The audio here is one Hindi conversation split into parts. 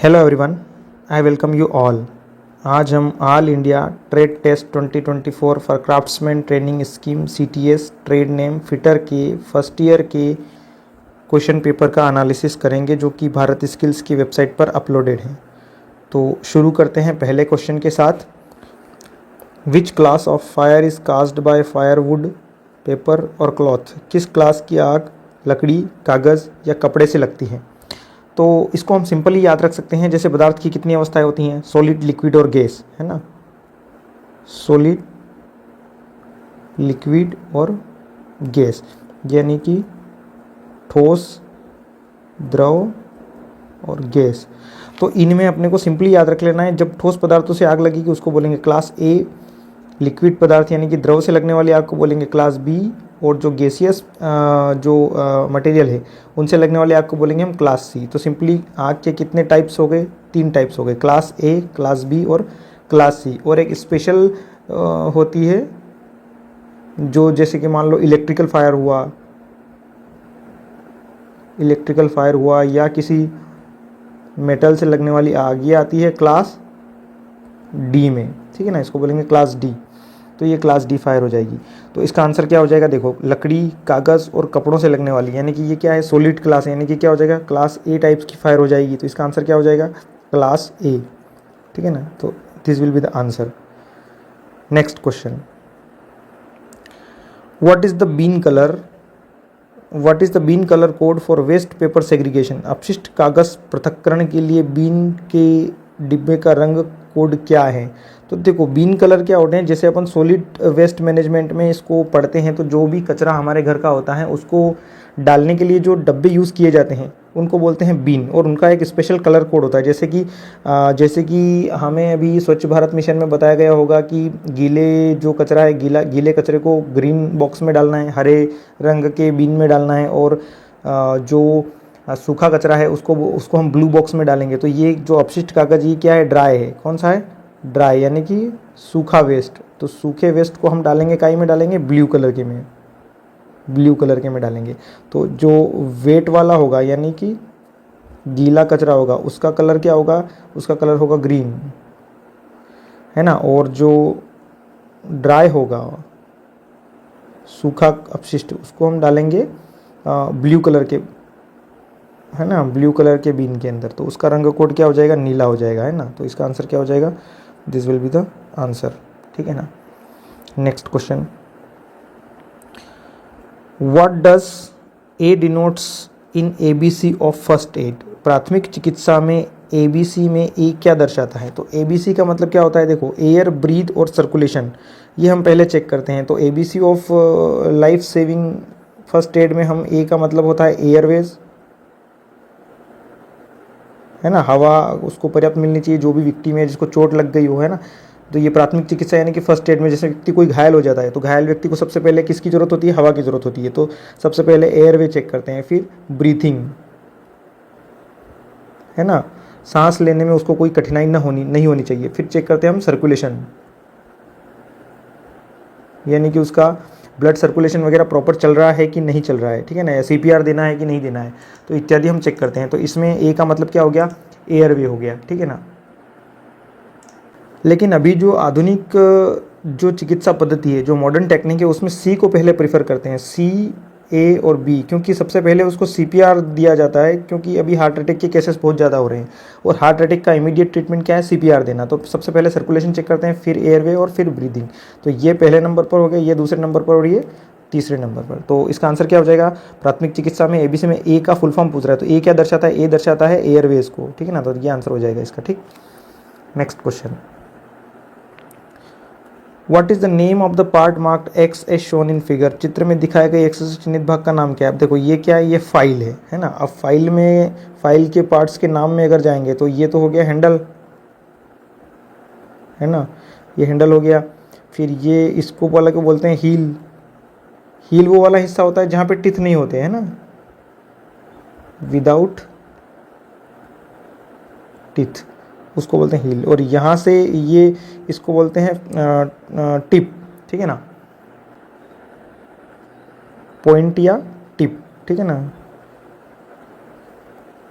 Hello everyone, I welcome you all. आज हम all India trade test 2024 for craftsman training scheme CTS trade name fitter के फर्स्ट ईयर के क्वेश्चन पेपर का एनालिसिस करेंगे जो कि भारत स्किल्स की वेबसाइट पर अपलोडेड है। तो शुरू करते हैं पहले क्वेश्चन के साथ। Which class of fire is caused by firewood, paper और क्लॉथ? किस क्लास की आग लकड़ी, कागज़ या कपड़े से लगती है? तो इसको हम सिंपली याद रख सकते हैं, जैसे पदार्थ की कितनी अवस्थाएं होती हैं, सॉलिड, लिक्विड और गैस, है ना। सॉलिड, लिक्विड और गैस, यानी कि ठोस, द्रव और गैस। तो इनमें अपने को सिंपली याद रख लेना है, जब ठोस पदार्थों से आग लगेगी उसको बोलेंगे क्लास ए, लिक्विड पदार्थ यानी कि द्रव से लगने वाली आग को बोलेंगे क्लास बी, और जो गैसियस मटेरियल है उनसे लगने वाली आग को बोलेंगे हम क्लास सी। तो सिंपली आग के कितने टाइप्स हो गए? 3 टाइप्स हो गए, क्लास ए, क्लास बी और क्लास सी। और एक स्पेशल होती है जो, जैसे कि मान लो इलेक्ट्रिकल फायर हुआ या किसी मेटल से लगने वाली आग, ये आती है क्लास डी में, ठीक है ना, इसको बोलेंगे क्लास डी। तो ये क्लास डी फायर हो जाएगी। तो इसका आंसर क्या हो जाएगा? देखो, लकड़ी, कागज़ और कपड़ों से लगने वाली, यानी कि ये क्या है, सॉलिड क्लास, यानी कि क्या हो जाएगा, क्लास ए टाइप्स की फायर हो जाएगी। तो इसका आंसर क्या हो जाएगा? क्लास ए, ठीक है ना। तो this will be the answer. Next question, what is the bin colour code for waste paper segregation? अपशिष्ट कागज पृथक्करण के लिए बीन के डिब्बे का रंग कोड क्या है? तो देखो, बीन कलर क्या होते हैं, जैसे अपन सॉलिड वेस्ट मैनेजमेंट में इसको पढ़ते हैं, तो जो भी कचरा हमारे घर का होता है उसको डालने के लिए जो डब्बे यूज़ किए जाते हैं उनको बोलते हैं बीन, और उनका एक स्पेशल कलर कोड होता है। जैसे कि हमें अभी स्वच्छ भारत मिशन में बताया गया होगा कि गीले जो कचरा है, गीले कचरे को ग्रीन बॉक्स में डालना है, हरे रंग के बीन में डालना है, और जो सूखा कचरा है उसको हम ब्लू बॉक्स में डालेंगे। तो ये जो अपशिष्ट कागज, ये क्या है, ड्राई है। कौन सा है? ड्राई, यानी कि सूखा वेस्ट। तो सूखे वेस्ट को हम डालेंगे, काई में डालेंगे, ब्लू कलर के में डालेंगे। तो जो वेट वाला होगा, यानी कि गीला कचरा होगा, उसका कलर क्या होगा? उसका कलर होगा ग्रीन, है ना। और जो ड्राई होगा, सूखा अपशिष्ट, उसको हम डालेंगे ब्लू कलर के, है ना, ब्लू कलर के बीन के अंदर। तो उसका रंग कोड क्या हो जाएगा? नीला हो जाएगा, है ना। तो इसका आंसर क्या हो जाएगा? This will be the answer, ठीक है ना। Next question, what does a denotes in ABC of first aid? प्राथमिक चिकित्सा में ABC में ए क्या दर्शाता है? तो ABC का मतलब क्या होता है? देखो, एयर, ब्रीथ और सर्कुलेशन, ये हम पहले चेक करते हैं। तो ABC of life saving first aid में हम ए का मतलब होता है एयरवेज, है ना, हवा उसको पर्याप्त मिलनी चाहिए, जो भी विक्टिम है, जिसको चोट लग गई हो, है ना। तो ये प्राथमिक चिकित्सा यानी कि फर्स्ट एड में, जैसे व्यक्ति कोई घायल हो जाता है तो घायल व्यक्ति को सबसे पहले किसकी जरूरत होती है? हवा की जरूरत होती है। तो सबसे पहले एयरवे चेक करते हैं, फिर ब्रीथिंग, है ना, सांस लेने में उसको कोई कठिनाई नहीं होनी चाहिए। फिर चेक करते हैं हम सर्कुलेशन, यानी कि उसका ब्लड सर्कुलेशन वगैरह प्रॉपर चल रहा है कि नहीं चल रहा है, ठीक है ना, या CPR देना है कि नहीं देना है, तो इत्यादि हम चेक करते हैं। तो इसमें ए का मतलब क्या हो गया? एयरवे हो गया, ठीक है ना। लेकिन अभी जो आधुनिक जो चिकित्सा पद्धति है, जो मॉडर्न टेक्निक है, उसमें सी को पहले प्रीफर करते हैं, C, A और B, क्योंकि सबसे पहले उसको CPR दिया जाता है, क्योंकि अभी हार्ट अटैक के केसेस बहुत ज़्यादा हो रहे हैं, और हार्ट अटैक का इमीडिएट ट्रीटमेंट क्या है? CPR देना। तो सबसे पहले सर्कुलेशन चेक करते हैं, फिर एयरवे और फिर ब्रीदिंग। तो ये पहले नंबर पर हो गया, ये दूसरे नंबर पर और ये तीसरे नंबर पर। तो इसका आंसर क्या हो जाएगा? प्राथमिक चिकित्सा में ABC में ए का फुल फॉर्म पूछ रहा है, तो ए क्या दर्शाता है? ए दर्शाता है एयरवेज को, ठीक है ना। तो ये आंसर हो जाएगा इसका, ठीक। Next question, what is the name of the part marked X as shown in figure? चित्र में दिखाए गए एक्स से चिन्हित भाग का नाम क्या है? अब देखो, ये क्या है? ये फाइल है ना। अब फाइल के पार्ट्स के नाम में अगर जाएंगे तो ये तो हो गया हैंडल, है ना, ये हैंडल हो गया। फिर ये इसको वाला को बोलते हैं हील वो वाला हिस्सा होता है जहाँ पे टिथ नहीं होते, है ना, विदाउट टिथ, उसको बोलते हैं हील। और यहाँ से ये इसको बोलते हैं टिप, ठीक है ना, पॉइंट या टिप, ठीक है ना,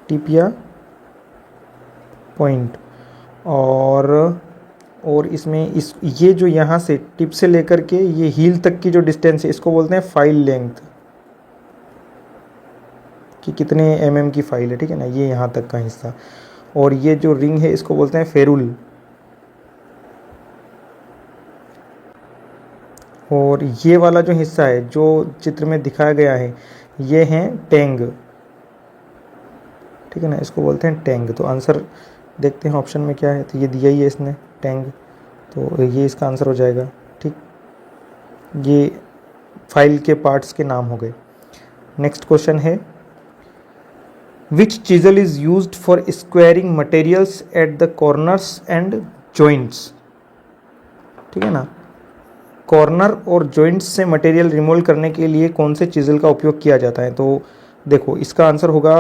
टिप या पॉइंट। और इसमें ये जो यहाँ से टिप से लेकर के ये हील तक की जो डिस्टेंस है इसको बोलते हैं फाइल लेंथ, कि कितने mm की फाइल है, ठीक है ना, ये यहाँ तक का हिस्सा। और ये जो रिंग है इसको बोलते हैं फेरुल। और ये वाला जो हिस्सा है जो चित्र में दिखाया गया है ये है टैंग, ठीक है ना, इसको बोलते हैं टैंग। तो आंसर देखते हैं ऑप्शन में क्या है, तो ये दिया ही है इसने टैंग, तो ये इसका आंसर हो जाएगा। ठीक, ये फाइल के पार्ट्स के नाम हो गए। नेक्स्ट क्वेश्चन है, which chisel is used for squaring materials at the corners and joints, ठीक है ना, कॉर्नर और जॉइंट्स से मटेरियल रिमूव करने के लिए कौन से चीजल का उपयोग किया जाता है। तो देखो इसका आंसर होगा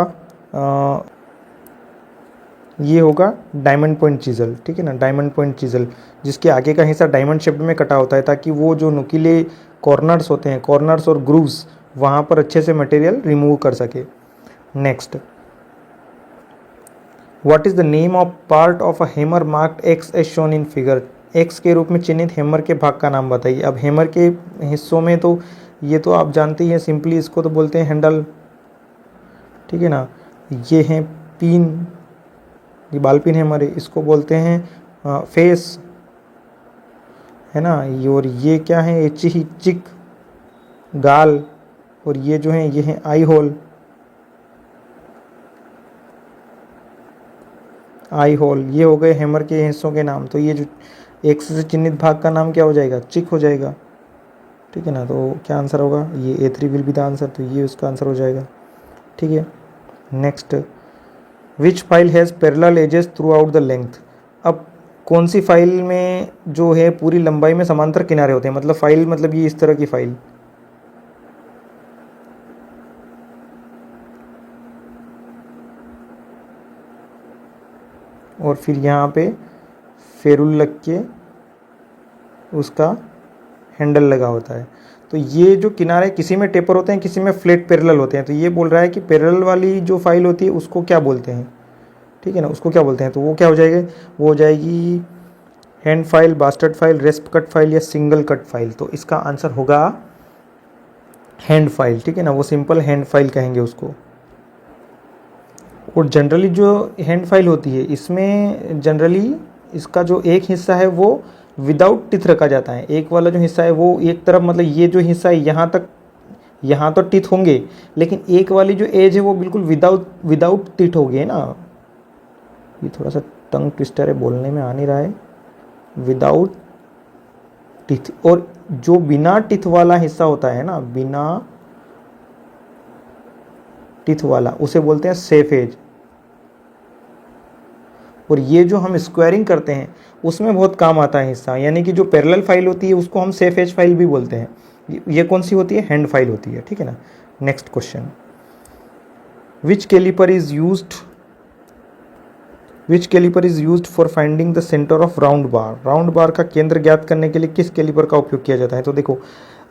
ये होगा डायमंड पॉइंट चीजल, ठीक है ना, डायमंड पॉइंट चीजल, जिसके आगे का हिस्सा डायमंड शेप में कटा होता है ताकि वो जो नुकीले कॉर्नर्स होते हैं, कॉर्नर्स और ग्रूव्स, वहाँ पर अच्छे से मटेरियल रिमूव कर सके। Next, what is the name of part of a hammer marked X as shown in figure, X के रूप में चिन्हित हैमर के भाग का नाम बताइए। अब हैमर के हिस्सों में तो ये तो आप जानते ही हैं, सिंपली इसको तो बोलते हैं हैंडल, ठीक है ना, ये है पिन, ये बाल पिन हैमर है, इसको बोलते हैं फेस, है ना, और ये क्या है, ये चिक, गाल, और ये जो है ये है आई होल, आई होल, ये हो गए हैमर के हिस्सों के नाम। तो ये जो एक्स से चिन्हित भाग का नाम क्या हो जाएगा, चिक हो जाएगा, ठीक है ना। तो क्या आंसर होगा, ये A3 will be the answer, तो ये उसका आंसर हो जाएगा, ठीक है। Next, which file has parallel edges throughout the length, अब कौन सी फाइल में जो है पूरी लंबाई में समांतर किनारे होते हैं, मतलब फाइल मतलब ये इस तरह की फाइल, और फिर यहाँ पे फेरुल लग के उसका हैंडल लगा होता है। तो ये जो किनारे किसी में टेपर होते हैं, किसी में फ्लैट पैरेलल होते हैं। तो ये बोल रहा है कि पैरेलल वाली जो फाइल होती है उसको क्या बोलते हैं, ठीक है ना, उसको क्या बोलते हैं। तो वो क्या हो जाएगा, वो हो जाएगी hand file, bastard file, रेस्प cut file या सिंगल कट फाइल। तो इसका आंसर होगा हैंड फाइल, ठीक है ना, वो सिंपल हैंड फाइल कहेंगे उसको। और जनरली जो हैंड फाइल होती है इसमें जनरली इसका जो एक हिस्सा है वो विदाउट टिथ रखा जाता है, एक वाला जो हिस्सा है वो एक तरफ, मतलब ये जो हिस्सा है यहाँ तक, यहाँ तो टिथ होंगे, लेकिन एक वाली जो एज है वो बिल्कुल विदाउट टिथ होगी, है ना। ये थोड़ा सा टंग ट्विस्टर है, बोलने में आ नहीं रहा है, विदाउट टिथ। और जो बिना टिथ वाला हिस्सा होता है ना, बिना टिथ वाला, उसे बोलते हैं सेफ एज। और ये जो हम स्क्वायरिंग करते हैं उसमें बहुत काम आता है हिस्सा, यानी कि जो पैरेलल फाइल होती है उसको हम सेफ एज फाइल भी बोलते हैं। ये कौन सी होती है, हैंड फाइल होती है, ठीक है ना। Next question, which calliper is used for finding the centre of round bar, round bar का केंद्र ज्ञात करने के लिए किस कैलिपर का उपयोग किया जाता है। तो देखो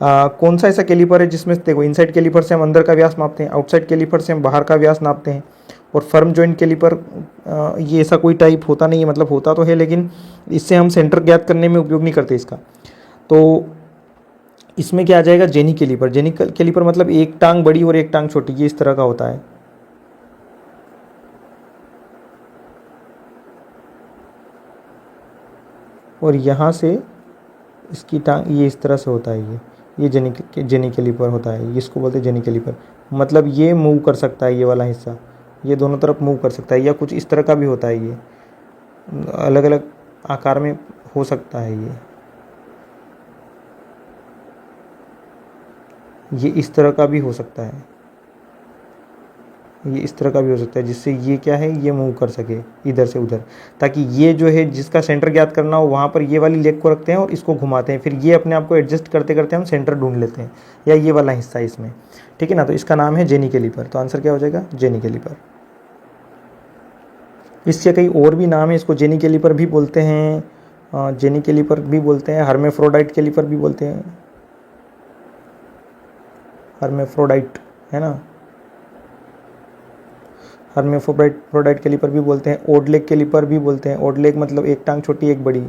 कौन सा ऐसा कैलिपर है जिसमें देखो इनसाइड कैलिपर से हम अंदर का व्यास नापते हैं, आउटसाइड कैलिपर से हम बाहर का व्यास नापते हैं, और फर्म जॉइंट कैलिपर ये ऐसा कोई टाइप होता नहीं है, मतलब होता तो है लेकिन इससे हम सेंटर ज्ञात करने में उपयोग नहीं करते इसका। तो इसमें क्या आ जाएगा, जेनी कैलिपर। जेनी कैलिपर मतलब एक टांग बड़ी और एक टांग छोटी, ये इस तरह का होता है। और यहाँ से इसकी टांग ये इस तरह से होता है, ये जेनी कैलिपर होता है, इसको बोलते हैं जेनी कैलिपर। मतलब ये मूव कर सकता है, ये वाला हिस्सा ये दोनों तरफ मूव कर सकता है, या कुछ इस तरह का भी होता है, ये अलग अलग आकार में हो सकता है, ये इस तरह का भी हो सकता है, ये इस तरह का भी हो सकता है, जिससे ये क्या है, ये मूव कर सके इधर से उधर, ताकि ये जो है जिसका सेंटर ज्ञात करना हो वहाँ पर ये वाली लेग को रखते हैं और इसको घुमाते हैं, फिर ये अपने आप को एडजस्ट करते करते हम सेंटर ढूंढ लेते हैं, या ये वाला हिस्सा इसमें, ठीक है ना। तो इसका नाम है जेनी कैलिपर। तो आंसर क्या हो जाएगा, जेनी कैलिपर। इसके कई और भी नाम है, इसको जेनी कैलिपर भी बोलते हैं, जेनी कैलिपर भी बोलते हैं, हर्मेफ्रोडाइट कैलिपर भी बोलते हैं, हर्मेफ्रोडाइट, है ना, हर्मेफ्रोडाइट कैलिपर भी बोलते हैं, ओड लेग कैलिपर भी बोलते हैं। ओड लेग मतलब एक टांग छोटी एक बड़ी,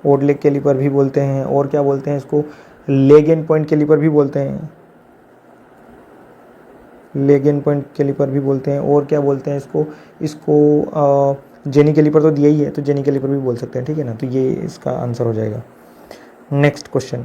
ओड लेग कैलिपर भी बोलते हैं। और क्या बोलते हैं इसको, लेग एंड पॉइंट कैलिपर भी बोलते हैं, लेग एंड पॉइंट कैलिपर भी बोलते हैं। और क्या बोलते हैं इसको, जेनी कैलिपर तो दिया ही है, तो जेनी कैलिपर भी बोल सकते हैं, ठीक है ना। तो ये इसका आंसर हो जाएगा। Next question,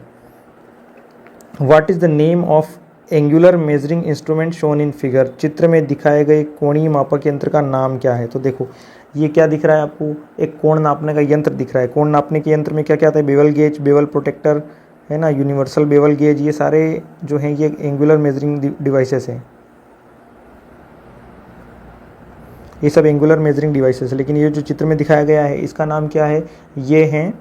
what is the name of angular measuring instrument shown in figure. चित्र में दिखाए गए कोणीय मापक यंत्र का नाम क्या है। तो देखो ये क्या दिख रहा है आपको, एक कोण नापने का यंत्र दिख रहा है। कोण नापने के यंत्र में क्या क्या आता है, बेवल गेज, बेवल प्रोटेक्टर, है ना, यूनिवर्सल बेवल गेज, ये सारे जो हैं ये एंगुलर मेजरिंग डिवाइसेस हैं, ये सब एंगुलर मेजरिंग डिवाइसेस। लेकिन ये जो चित्र में दिखाया गया है इसका नाम क्या है, ये हैं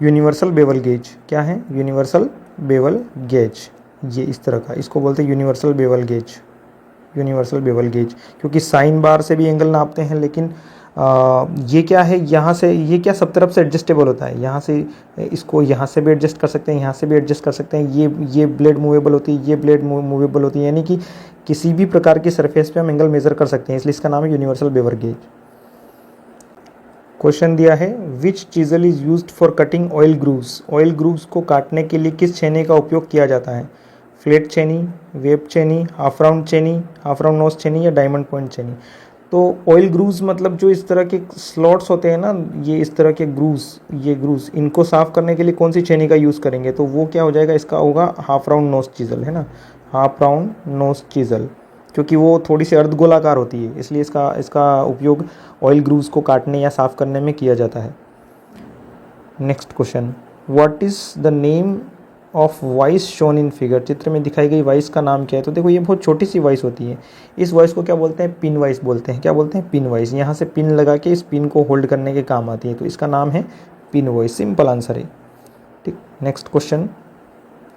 यूनिवर्सल बेवल गेज। क्या है, यूनिवर्सल बेवल गेज। ये इस तरह का, इसको बोलते हैं universal bevel gauge, universal bevel gauge. क्योंकि साइन बार से भी एंगल नापते हैं, लेकिन ये क्या है, यहाँ से ये क्या सब तरफ से एडजस्टेबल होता है। यहाँ से इसको यहाँ से भी एडजस्ट कर सकते हैं, यहाँ से भी एडजस्ट कर सकते हैं। ये ब्लेड मूवेबल होती है, ये ब्लेड मूवेबल होती है, यानी कि किसी भी प्रकार की सरफेस पे हम एंगल मेजर कर सकते हैं, इसलिए इसका नाम है यूनिवर्सल बेवल गेज। क्वेश्चन दिया है, which chisel is used for cutting oil grooves. Oil grooves को काटने के लिए किस छेनी का उपयोग किया जाता है, फ्लैट छेनी, वेब छेनी, हाफ राउंड नोज छेनी या डायमंड पॉइंट छेनी। तो ऑयल ग्रूव्स मतलब जो इस तरह के स्लॉट्स होते हैं ना, ये इस तरह के ग्रूव्स, ये ग्रूव्स, इनको साफ करने के लिए कौन सी छेनी का यूज़ करेंगे, तो वो क्या हो जाएगा, इसका होगा हाफ राउंड नोज चीजल, है ना, हाफ राउंड नोज चीजल, क्योंकि वो थोड़ी सी अर्धगोलाकार होती है, इसलिए इसका उपयोग ऑयल ग्रूव्स को काटने या साफ करने में किया जाता है। Next question, what is the name of vice shown in figure. चित्र में दिखाई गई वाइस का नाम क्या है। तो देखो ये बहुत छोटी सी वाइस होती है, इस वाइस को क्या बोलते हैं, पिन वाइस बोलते हैं। क्या बोलते हैं, पिन वाइस। यहाँ से पिन लगा के इस पिन को होल्ड करने के काम आती है, तो इसका नाम है पिन वाइस। सिंपल आंसर है, ठीक। Next question,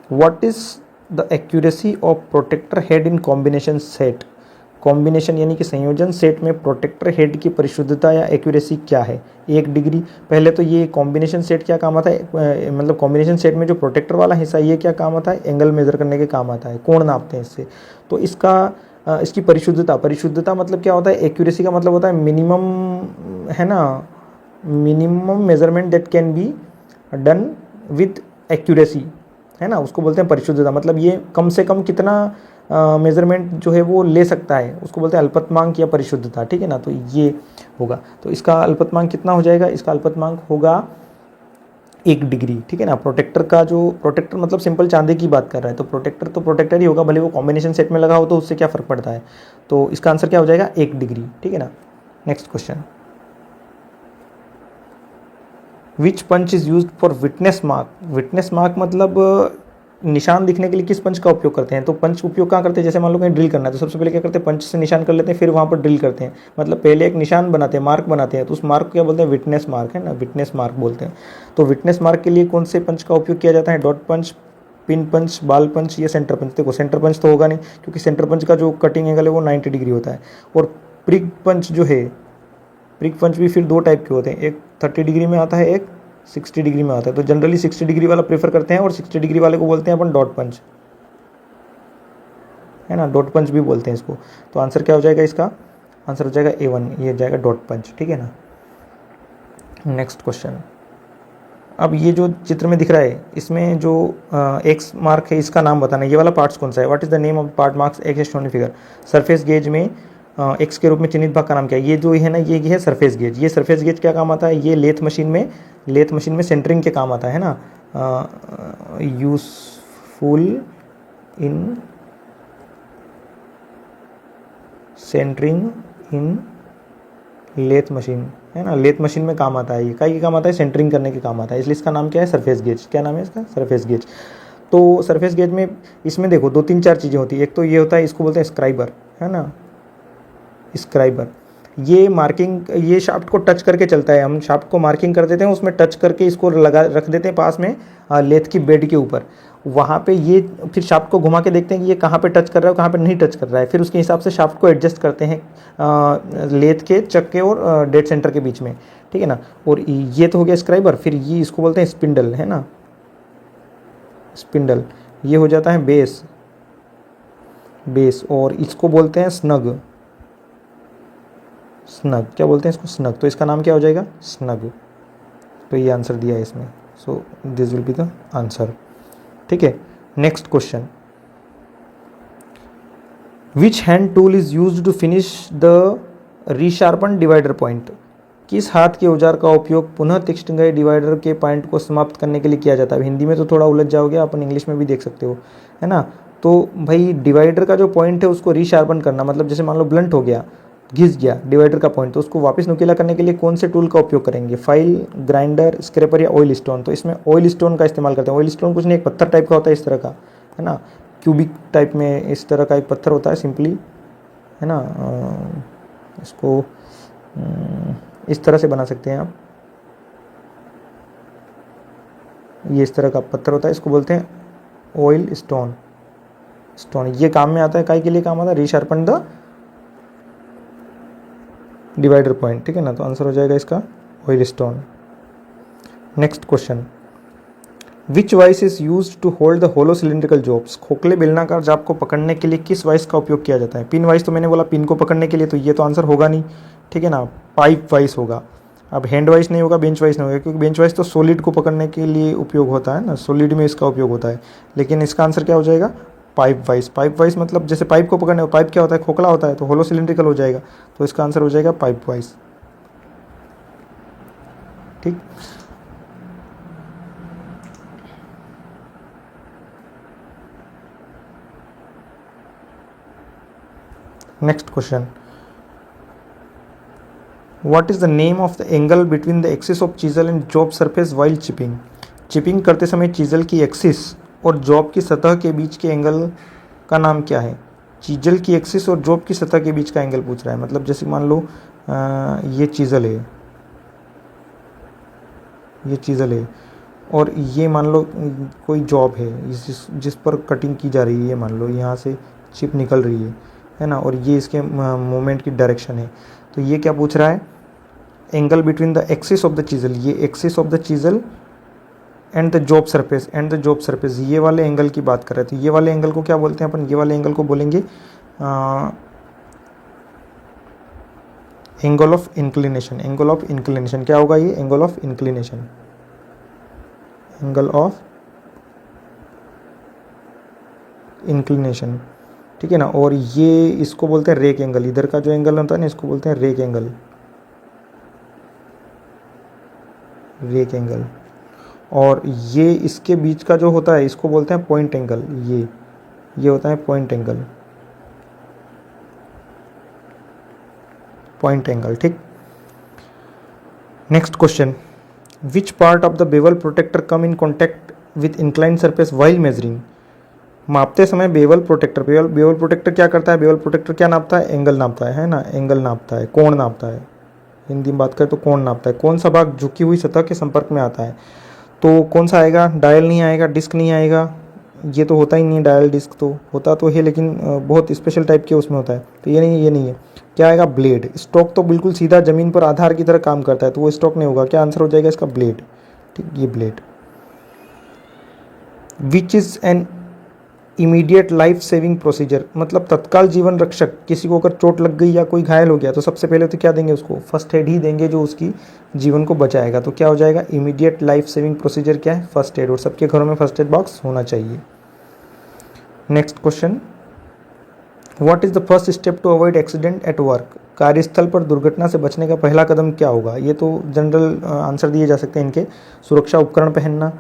what is the accuracy of protractor head in combination set. Combination यानी कि संयोजन सेट में प्रोटेक्टर हेड की परिशुद्धता या एक्यूरेसी क्या है, 1 डिग्री। पहले तो ये कॉम्बिनेशन सेट क्या काम आता है, मतलब कॉम्बिनेशन सेट में जो प्रोटेक्टर वाला हिस्सा ये क्या काम आता है, एंगल मेजर करने के काम आता है, कोण नापते हैं इससे। तो इसकी परिशुद्धता मतलब क्या होता है, एक्यूरेसी का मतलब होता है मिनिमम, है ना, minimum measurement that can be done with accuracy, है ना, उसको बोलते हैं परिशुद्धता। मतलब ये कम से कम कितना मेजरमेंट जो है वो ले सकता है, उसको बोलते हैं अल्पतमांक या परिशुद्धता, ठीक है ना। तो ये होगा, तो इसका अल्पतमांक कितना हो जाएगा, इसका अल्पतमांक होगा 1 डिग्री, ठीक है ना। प्रोटेक्टर मतलब सिंपल चांदी की बात कर रहा है, तो प्रोटेक्टर ही होगा, भले वो कॉम्बिनेशन सेट में लगा हो तो उससे क्या फ़र्क पड़ता है। तो इसका आंसर क्या हो जाएगा, 1 डिग्री, ठीक है ना। Next question, which punch is used for witness mark. Witness mark मतलब निशान दिखने के लिए किस पंच का उपयोग करते हैं। तो पंच उपयोग कहाँ करते हैं, जैसे मान लो कहीं ड्रिल करना है तो सबसे पहले क्या करते हैं, पंच से निशान कर लेते हैं, फिर वहाँ पर ड्रिल करते हैं। मतलब पहले एक निशान बनाते हैं, मार्क बनाते हैं, तो उस मार्क को क्या बोलते हैं, विटनेस मार्क, है ना, विटनेस मार्क बोलते हैं। तो विटनेस मार्क के लिए कौन से पंच का उपयोग किया जाता है, डॉट पंच, पिन पंच, बाल पंच या सेंटर पंच। देखो सेंटर पंच तो होगा नहीं, क्योंकि सेंटर पंच का जो कटिंग एंगल है वो 90 डिग्री होता है। और प्रिक पंच जो है, प्रिक पंच भी फिर 2 टाइप के होते हैं, एक 30 डिग्री में आता है, एक 60 डिग्री में आता है। तो जनरली 60 डिग्री वाला प्रेफर करते हैं, और 60 डिग्री वाले को बोलते हैं अपन डॉट पंच, है ना, डॉट पंच भी बोलते हैं इसको। तो आंसर क्या हो जाएगा, इसका आंसर हो जाएगा A1, ये जाएगा डॉट पंच, ठीक है ना। नेक्स्ट क्वेश्चन, अब ये जो चित्र में दिख रहा है इसमें जो एक्स मार्क है इसका नाम बताना है, ये वाला पार्ट्स कौन सा है, what is the name of part marks x shown in figure. Surface gauge में एक्स के रूप में चिन्हित भाग का नाम क्या है, ये जो है ना, ये है सरफेस गेज। ये सरफेस गेज क्या काम आता है, ये लेथ मशीन में सेंटरिंग के काम आता है ना, useful in centring in lathe machine, है ना, लेथ मशीन में काम आता है। ये क्या काम आता है, सेंटरिंग करने के काम आता है, इसलिए इसका नाम क्या है, सरफेस गेज। क्या नाम है इसका, सरफेस गेज। तो सरफेस गेज में इसमें देखो 2-3-4 चीज़ें होती है। एक तो ये होता है, इसको बोलते हैं स्क्राइबर, है ना, स्क्राइबर। ये मार्किंग, ये शाफ्ट को टच करके चलता है, हम शाफ्ट को मार्किंग कर देते हैं, उसमें टच करके इसको लगा रख देते हैं पास में लेथ की बेड के ऊपर। वहाँ पे ये फिर शाफ्ट को घुमा के देखते हैं कि ये कहाँ पे टच कर रहा है, कहाँ पे नहीं टच कर रहा है। फिर उसके हिसाब से शाफ्ट को एडजस्ट करते हैं लेथ के चक्के और डेड सेंटर के बीच में, ठीक है ना। और ये तो हो गया स्क्राइबर। फिर ये इसको बोलते हैं स्पिंडल, है ना, स्पिंडल। ये हो जाता है बेस, और इसको बोलते हैं स्नग, स्नग, क्या बोलते हैं इसको? स्नग। तो इसका नाम क्या हो जाएगा? स्नग। तो ये आंसर दिया है इसमें, so this will be the answer. ठीक है, next question, which hand tool is use to finish the resharpen divider point? किस हाथ के औजार का उपयोग पुनः तीक्ष्ण गए डिवाइडर के पॉइंट को समाप्त करने के लिए किया जाता है? हिंदी में तो थोड़ा उलझ जाओगे, अपन इंग्लिश में भी देख सकते हो, है ना। तो भाई डिवाइडर का जो पॉइंट है उसको रीशार्पन करना, मतलब जैसे मान लो ब्लंट हो गया, घिस गया डिवाइडर का पॉइंट, तो उसको वापस नुकीला करने के लिए कौन से टूल का उपयोग करेंगे? फाइल, ग्राइंडर, स्क्रैपर या ऑयल स्टोन? तो इसमें ऑयल स्टोन का इस्तेमाल करते हैं। ऑयल स्टोन कुछ नहीं, एक पत्थर टाइप का होता है इस तरह का, है ना, क्यूबिक टाइप में इस तरह का एक पत्थर होता है सिंपली, है ना। इसको इस तरह से बना सकते हैं आप, ये इस तरह का पत्थर होता है, इसको बोलते हैं ऑयल स्टोन। ये काम में आता है, काय के लिए काम आता है? Resharpen the divider point. ठीक है ना, तो आंसर हो जाएगा इसका oil stone. Next question, which vice is use to hold the hollow cylindrical jobs? खोखले बेलनाकार जाप को पकड़ने के लिए किस वाइस का उपयोग किया जाता है? पिन वाइस तो मैंने बोला पिन को पकड़ने के लिए, तो ये तो आंसर होगा नहीं, ठीक है ना, पाइप वाइस होगा। अब हैंड वाइस नहीं होगा, बेंच वाइस नहीं होगा, क्योंकि बेंच वाइस तो सॉलिड को पकड़ने के लिए उपयोग होता है ना, सॉलिड में इसका उपयोग होता है। लेकिन इसका आंसर क्या हो जाएगा? Pipe vice. पाइप वाइस मतलब जैसे पाइप को पकड़ने, पाइप क्या होता है? खोखला होता है, तो होलो सिलिंड्रिकल हो जाएगा, तो इसका आंसर हो जाएगा पाइप वाइस। ठीक, next question, what is the name of the angle between the axis of chisel and job surface while chipping? Chipping करते समय चीजल की एक्सिस और जॉब की सतह के बीच के एंगल का नाम क्या है? चीजल की एक्सिस और जॉब की सतह के बीच का एंगल पूछ रहा है। मतलब जैसे मान लो ये चीजल है, ये चीजल है, और ये मान लो कोई जॉब है जिस पर कटिंग की जा रही है, मान लो यहाँ से चिप निकल रही है ना, और ये इसके मूवमेंट की डायरेक्शन है। तो ये क्या पूछ रहा है? Angle between the axis of the chisel, ये axis of the chisel and the job surface, ये वाले एंगल की बात कर रहे थे। ये वाले एंगल को क्या बोलते हैं अपन? ये वाले एंगल को बोलेंगे angle of inclination. Angle of inclination क्या होगा? ये angle of inclination, angle of inclination, ठीक है ना। और ये इसको बोलते हैं रेक एंगल, इधर का जो एंगल होता है ना इसको बोलते हैं रेक एंगल, रेक एंगल। और ये इसके बीच का जो होता है इसको बोलते हैं पॉइंट एंगल, ये होता है पॉइंट एंगल, पॉइंट एंगल। ठीक, next question, which part of the bevel protector come in contact with incline surface while measuring? मापते समय बेवल प्रोटेक्टर, बेवल प्रोटेक्टर क्या करता है? बेवल प्रोटेक्टर क्या नापता है? एंगल नापता है ना, एंगल नापता है, कोण नापता है। हिंदी में बात करें तो कोण नापता है। कौन सा भाग झुकी हुई सतह के संपर्क में आता है? तो कौन सा आएगा? डायल नहीं आएगा, डिस्क नहीं आएगा, ये तो होता ही नहीं है। डायल डिस्क तो होता तो है, लेकिन बहुत स्पेशल टाइप के उसमें होता है, तो ये नहीं, ये नहीं है। क्या आएगा? ब्लेड। स्टॉक तो बिल्कुल सीधा जमीन पर आधार की तरह काम करता है, तो वो स्टॉक नहीं होगा। क्या आंसर हो जाएगा इसका? ब्लेड। ठीक, ये blade. Which is an immediate life saving procedure, मतलब तत्काल जीवन रक्षक। किसी को अगर चोट लग गई या कोई घायल हो गया तो सबसे पहले तो क्या देंगे उसको? फर्स्ट एड ही देंगे, जो उसकी जीवन को बचाएगा। तो क्या हो जाएगा? इमीडिएट लाइफ सेविंग प्रोसीजर क्या है? First aid. और सबके घरों में फर्स्ट एड बॉक्स होना चाहिए। Next question, what is the first step to avoid accident at work? कार्यस्थल पर दुर्घटना से बचने का पहला कदम क्या होगा? ये तो जनरल आंसर दिए जा सकते हैं इनके। सुरक्षा उपकरण पहनना,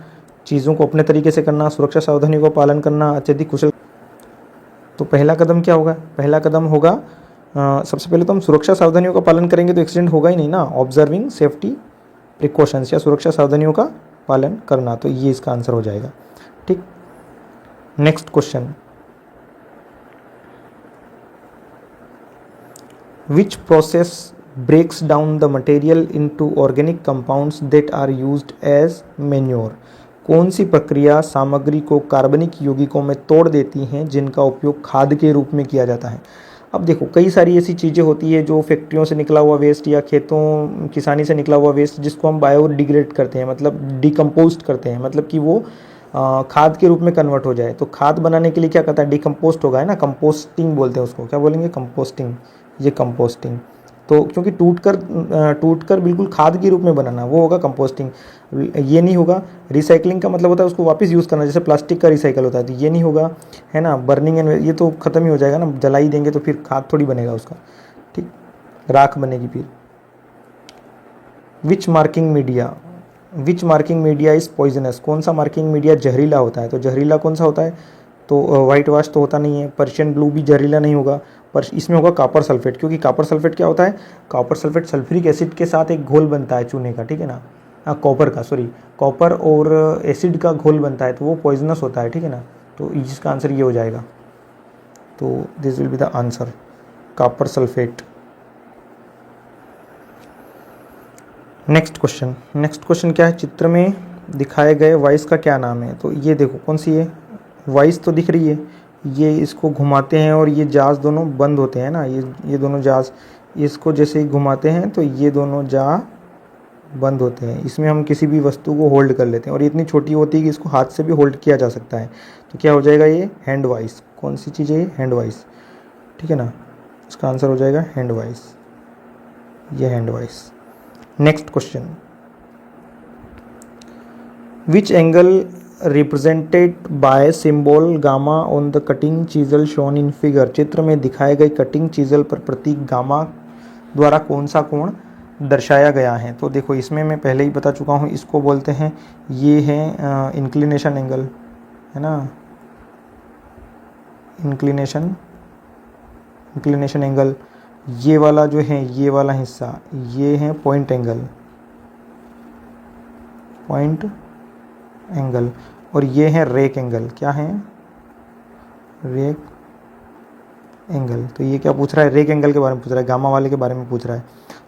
चीज़ों को अपने तरीके से करना, सुरक्षा सावधानियों का पालन करना, अत्यधिक कुशल। तो पहला कदम क्या होगा? पहला कदम होगा सबसे पहले तो हम सुरक्षा सावधानियों का पालन करेंगे तो एक्सीडेंट होगा ही नहीं ना। ऑब्जर्विंग सेफ्टी प्रिकॉशंस, या सुरक्षा सावधानियों का पालन करना, तो ये इसका आंसर हो जाएगा। ठीक, next question, which process breaks down the material into organic compounds that are used as manure? कौन सी प्रक्रिया सामग्री को कार्बनिक यौगिकों में तोड़ देती हैं जिनका उपयोग खाद के रूप में किया जाता है? अब देखो, कई सारी ऐसी चीज़ें होती है जो फैक्ट्रियों से निकला हुआ वेस्ट या खेतों किसानी से निकला हुआ वेस्ट, जिसको हम बायोडिग्रेड करते हैं, मतलब डिकम्पोस्ट करते हैं, मतलब कि वो खाद के रूप में कन्वर्ट हो जाए। तो खाद बनाने के लिए क्या करता है? डिकम्पोस्ट होगा, है ना, कंपोस्टिंग बोलते हैं उसको। क्या बोलेंगे? कंपोस्टिंग। ये कंपोस्टिंग। तो क्योंकि टूट कर बिल्कुल खाद के रूप में बनाना, वो होगा कंपोस्टिंग। ये नहीं होगा। रिसाइकलिंग का मतलब होता है उसको वापस यूज़ करना, जैसे प्लास्टिक का रिसाइकल होता है, तो ये नहीं होगा, है ना। बर्निंग एंड ये तो ख़त्म ही हो जाएगा ना, जला ही देंगे तो फिर खाद थोड़ी बनेगा उसका, ठीक, राख बनेगी फिर। विच मार्किंग मीडिया इज़ पॉइजनस, कौन सा मार्किंग मीडिया जहरीला होता है? तो जहरीला कौन सा होता है? तो वाइट वाश तो होता नहीं है, पर्शियन ब्लू भी जहरीला नहीं होगा, पर इसमें होगा कॉपर सल्फेट, क्योंकि कॉपर सल्फेट क्या होता है? कॉपर सल्फेट सल्फ्यूरिक एसिड के साथ एक घोल बनता है चूने का, ठीक है ना, कॉपर और एसिड का घोल बनता है, तो वो पॉइजनस होता है, ठीक है ना। तो इसका आंसर ये हो जाएगा। तो this will be the answer, copper sulphate. Next question क्या है? चित्र में दिखाए गए वाइस का क्या नाम है? तो ये देखो कौन सी है वाइस, तो दिख रही है, ये इसको घुमाते हैं और ये जाज दोनों बंद होते हैं ना, ये दोनों जाज, इसको जैसे ही घुमाते हैं तो ये दोनों जा बंद होते हैं। इसमें हम किसी भी वस्तु को होल्ड कर लेते हैं और ये इतनी छोटी होती है कि इसको हाथ से भी होल्ड किया जा सकता है। तो क्या हो जाएगा? ये हैंड वाइस। कौन सी चीज़ है ये? हैंड वाइस, ठीक है ना। इसका आंसर हो जाएगा हैंड वाइस, ये hand vice. Next question, which angle represented by symbol gamma on the cutting chisel shown in figure, चित्र में दिखाए गए कटिंग चीजल पर प्रतीक गामा द्वारा कौन सा कोण दर्शाया गया है? तो देखो इसमें मैं पहले ही बता चुका हूँ, इसको बोलते हैं, ये है इंक्लिनेशन एंगल, है ना, इंक्लिनेशन एंगल। ये वाला जो है, ये वाला हिस्सा, ये है पॉइंट एंगल, और ये है रेक एंगल। क्या है? Rake angle. तो ये क्या पूछ रहा है? रेक एंगल के बारे में पूछ रहा है, गामा वाले के बारे में पूछ रहा है।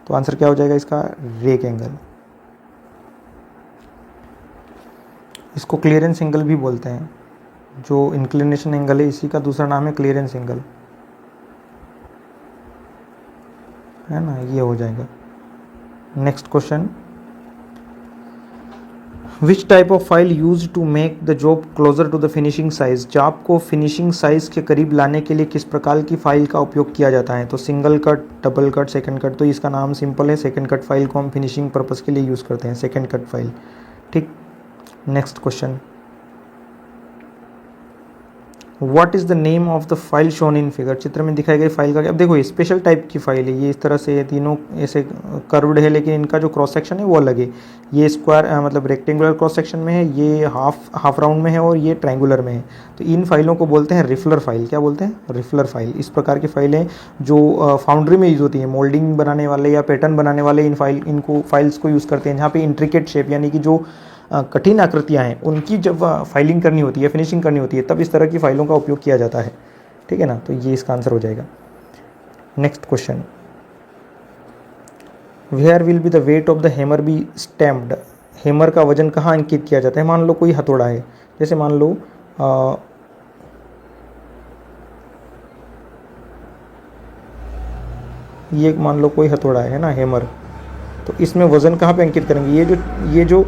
तो आंसर क्या हो जाएगा इसका? Rake angle. इसको क्लियरेंस एंगल भी बोलते हैं, जो इंक्लिनेशन एंगल है इसी का दूसरा नाम है क्लियरेंस एंगल, है ना, ये हो जाएगा। Next question, which type of file use to make the job closer to the finishing size, job को फिनिशिंग साइज के करीब लाने के लिए किस प्रकार की फाइल का उपयोग किया जाता है? तो single cut, double cut, second cut. तो इसका नाम सिंपल है, सेकंड कट फाइल को हम फिनिशिंग पर्पस के लिए यूज़ करते हैं, सेकंड कट फाइल, ठीक। Next question, what is the name of the file shown in figure, चित्र में दिखाई गई फाइल का। अब देखो ये स्पेशल टाइप की फाइल है, ये इस तरह से, ये तीनों ऐसे कर्व्ड है, लेकिन इनका जो क्रॉस सेक्शन है वो अलग है। ये स्क्वायर मतलब रेक्टेंगुलर क्रॉस सेक्शन में है, ये हाफ राउंड में है, और ये ट्रायंगुलर में है। तो इन फाइलों को बोलते हैं रिफलर फाइल। क्या बोलते हैं? रिफलर फाइल। इस प्रकार की फाइलें जो फाउंड्री में यूज़ होती हैं, मोल्डिंग बनाने वाले या पैटर्न बनाने वाले इनको फाइल्स को यूज़ करते हैं, जहाँ पे इंट्रिकेट शेप यानी कि जो कठिन आकृतियाँ हैं उनकी जब फाइलिंग करनी होती है, फिनिशिंग करनी होती है, तब इस तरह की फाइलों का उपयोग किया जाता है, ठीक है ना। तो ये इसका आंसर हो जाएगा। Next question, where will be the weight of the hammer be stamped, hammer का वजन कहाँ अंकित किया जाता है? मान लो कोई हथौड़ा है, जैसे मान लो ये मान लो कोई हथौड़ा है ना, हैमर, तो इसमें वजन कहाँ पे अंकित करेंगे? ये जो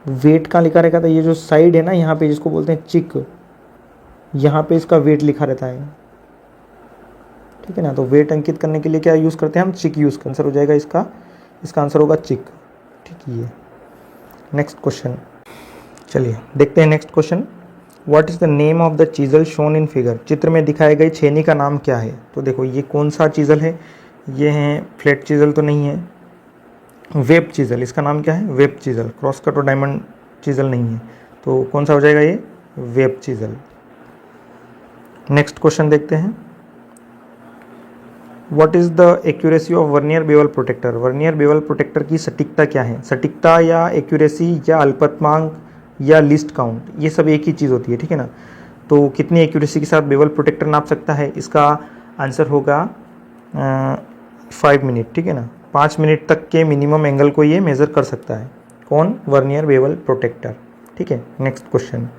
वेट कहाँ लिखा रहता है? ये जो साइड है ना यहाँ पे, जिसको बोलते हैं चिक, यहाँ पे इसका वेट लिखा रहता है, ठीक है ना। तो वेट अंकित करने के लिए क्या यूज़ करते हैं हम? चिक यूज़ करते हैं। आंसर हो जाएगा इसका आंसर होगा चिक, ठीक है। नेक्स्ट क्वेश्चन, चलिए देखते हैं next question, what is the name of the chisel shown in figure, चित्र में दिखाए गए छेनी का नाम क्या है? तो देखो ये कौन सा चीजल है? ये है फ्लैट चीजल तो नहीं है, वेब चीजल। इसका नाम क्या है? Web chisel. क्रॉस कट और डायमंड चीजल नहीं है, तो कौन सा हो जाएगा? ये वेब चीजल। नेक्स्ट क्वेश्चन देखते हैं, what is the accuracy of vernier bevel protector, vernier bevel protector की सटीकता क्या है? सटीकता या एक्यूरेसी या अल्पतमांक या लिस्ट काउंट, ये सब एक ही चीज़ होती है, ठीक है ना। तो कितनी एक्यूरेसी के साथ बेवल प्रोटेक्टर नाप सकता है? इसका आंसर होगा 5 मिनट, ठीक है ना। 5 मिनट तक के मिनिमम एंगल को ये मेज़र कर सकता है। कौन? वर्नियर बेवल प्रोटेक्टर, ठीक है। Next question,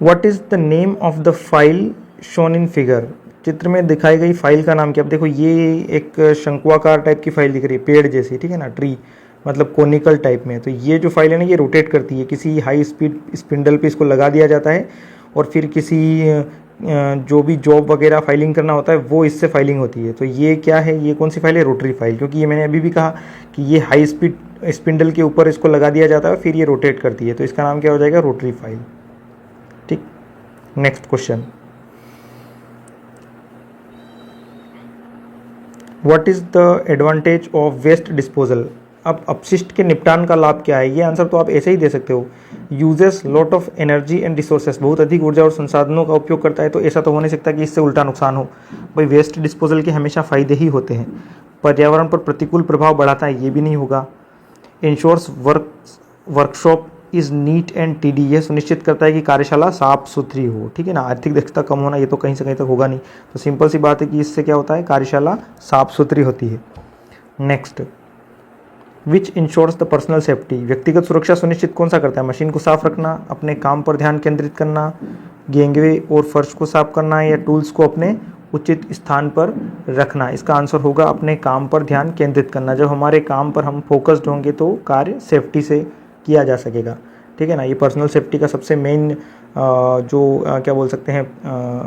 what is the name of the file shown in figure, चित्र में दिखाई गई फाइल का नाम क्या? अब देखो ये एक शंकुआकार टाइप की फाइल दिख रही है, पेड़ जैसी, ठीक है ना, ट्री मतलब कोनिकल टाइप में। तो ये जो फाइल है ना, ये रोटेट करती है, किसी हाई स्पीड स्पिंडल पे इसको लगा दिया जाता है और फिर किसी जो भी जॉब वगैरह फाइलिंग करना होता है वो इससे फाइलिंग होती है। तो ये क्या है, ये कौन सी फाइल है, रोटरी फाइल, क्योंकि ये मैंने अभी भी कहा कि ये हाई स्पीड स्पिंडल के ऊपर इसको लगा दिया जाता है फिर ये रोटेट करती है, तो इसका नाम क्या हो जाएगा, रोटरी फाइल। ठीक, next question, what is the advantage of waste disposal. अब अपशिष्ट के निपटान का लाभ क्या है, ये आंसर तो आप ऐसे ही दे सकते हो, uses lot of energy and resources, बहुत अधिक ऊर्जा और संसाधनों का उपयोग करता है, तो ऐसा तो हो नहीं सकता कि इससे उल्टा नुकसान हो। भाई वेस्ट डिस्पोजल के हमेशा फायदे ही होते हैं। पर्यावरण पर प्रतिकूल प्रभाव बढ़ाता है, ये भी नहीं होगा। Ensures workshop is neat and tidy, यह सुनिश्चित करता है कि कार्यशाला साफ सुथरी हो। ठीक है ना, आर्थिक दक्षता कम होना ये तो कहीं से कहीं तक होगा नहीं, तो सिंपल सी बात है कि इससे क्या होता है, कार्यशाला साफ सुथरी होती है। Next, which ensures the personal safety, व्यक्तिगत सुरक्षा सुनिश्चित कौन सा करता है, मशीन को साफ रखना, अपने काम पर ध्यान केंद्रित करना, गेंगवे और फर्श को साफ करना, या टूल्स को अपने उचित स्थान पर रखना। इसका आंसर होगा अपने काम पर ध्यान केंद्रित करना। जब हमारे काम पर हम फोकस्ड होंगे तो कार्य सेफ्टी से किया जा सकेगा। ठीक है ना, ये पर्सनल सेफ्टी का सबसे मेन क्या बोल सकते हैं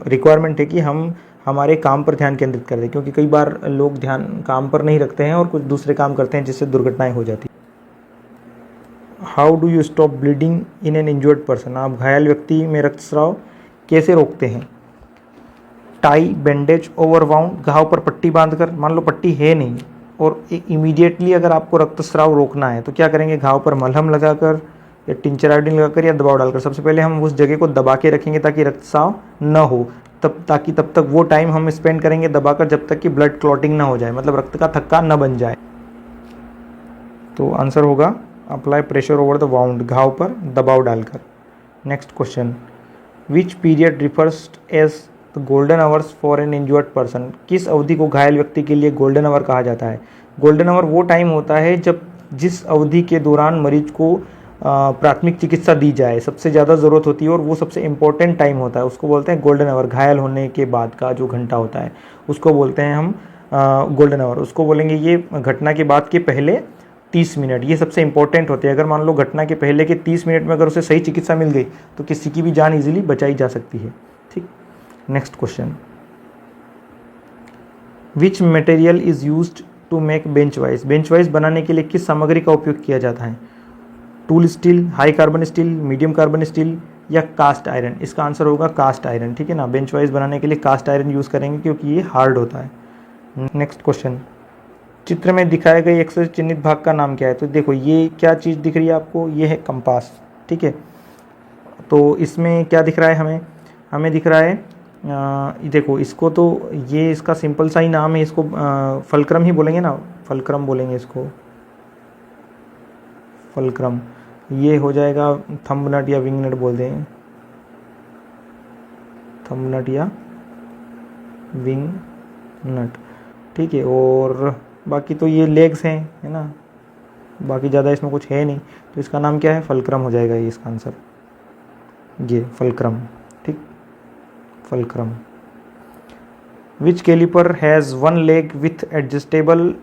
रिक्वायरमेंट है कि हम हमारे काम पर ध्यान केंद्रित कर दें, क्योंकि कई बार लोग ध्यान काम पर नहीं रखते हैं और कुछ दूसरे काम करते हैं जिससे दुर्घटनाएं हो जाती हैं। How do you stop bleeding in an injured person, आप घायल व्यक्ति में रक्तस्राव कैसे रोकते हैं। टाई बैंडेज ओवर वाउंड, घाव पर पट्टी बांधकर, मान लो पट्टी है नहीं और इमीडिएटली अगर आपको रक्तस्राव रोकना है तो क्या करेंगे, घाव पर मलहम लगाकर या टिंचर आयोडीन लगाकर या दबाव डालकर। सबसे पहले हम उस जगह को दबा के रखेंगे ताकि रक्तस्राव न हो, तब तक वो टाइम हम स्पेंड करेंगे दबाकर जब तक कि ब्लड क्लॉटिंग ना हो जाए, मतलब रक्त का थक्का न बन जाए। तो आंसर होगा apply pressure over the wound, घाव पर दबाव डालकर। Next question, which period refers as the golden hours for an injured person, किस अवधि को घायल व्यक्ति के लिए गोल्डन आवर कहा जाता है। गोल्डन आवर वो टाइम होता है जब जिस अवधि के दौरान मरीज को प्राथमिक चिकित्सा दी जाए, सबसे ज़्यादा ज़रूरत होती है और वो सबसे इम्पोर्टेंट टाइम होता है, उसको बोलते हैं गोल्डन आवर। घायल होने के बाद का जो घंटा होता है उसको बोलते हैं हम गोल्डन आवर। उसको बोलेंगे ये घटना के बाद के पहले 30 मिनट, ये सबसे इंपॉर्टेंट होते हैं। अगर मान लो घटना के पहले के 30 मिनट में अगर उसे सही चिकित्सा मिल गई तो किसी की भी जान इजीली बचाई जा सकती है। ठीक, next question, which material is used to make bench vice, bench vice बनाने के लिए किस सामग्री का उपयोग किया जाता है। Tool steel, high carbon steel, medium carbon steel या कास्ट आयरन। इसका आंसर होगा कास्ट आयरन। ठीक है ना, बेंच वाइज बनाने के लिए कास्ट आयरन यूज़ करेंगे क्योंकि ये हार्ड होता है। नेक्स्ट क्वेश्चन, चित्र में दिखाए गए एक्स चिन्हित भाग का नाम क्या है। तो देखो ये क्या चीज़ दिख रही है आपको, ये है कंपास। ठीक है, तो इसमें क्या दिख रहा है, हमें दिख रहा है देखो इसको, तो ये इसका सिंपल सा ही नाम है, इसको फलक्रम ही बोलेंगे ना, फलक्रम बोलेंगे इसको, फलक्रम। ये हो जाएगा थंब नट या विंग नट बोल दें, थंब नट या विंग नट। ठीक है, और बाकी तो ये लेग्स हैं, है ना, बाकी ज़्यादा इसमें कुछ है नहीं, तो इसका नाम क्या है, फलक्रम हो जाएगा ये इसका आंसर, ये फलक्रम। ठीक, fulcrum. Which calliper has one leg with adjustable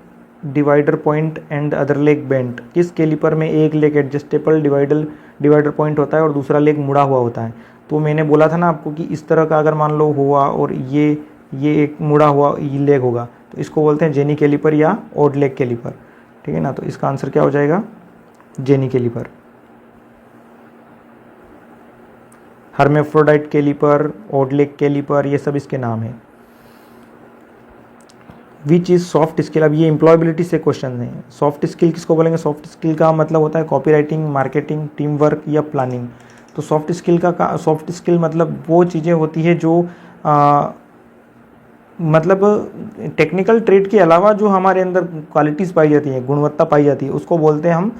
divider point and other leg bent, किस कैलिपर में एक लेग एडजस्टेबल डिवाइडर पॉइंट होता है और दूसरा लेग मुड़ा हुआ होता है। तो मैंने बोला था ना आपको कि इस तरह का अगर मान लो हुआ और ये एक मुड़ा हुआ ये लेग होगा तो इसको बोलते हैं जेनी कैलिपर या ओड लेग कैलिपर। ठीक है ना, तो इसका आंसर क्या हो जाएगा, jenny calliper. Hermaphrodite calliper, odd leg calliper, ये सब इसके नाम है। विच इज़ सॉफ्ट स्किल, अब ये एम्प्लॉयबिलिटी से क्वेश्चन हैं। सॉफ्ट स्किल किसको बोलेंगे, सॉफ्ट स्किल का मतलब होता है copy writing, marketing, team work या प्लानिंग। तो सॉफ्ट स्किल मतलब वो चीज़ें होती है जो मतलब टेक्निकल ट्रेड के अलावा जो हमारे अंदर क्वालिटीज़ पाई जाती हैं, गुणवत्ता पाई जाती है, उसको बोलते हैं हम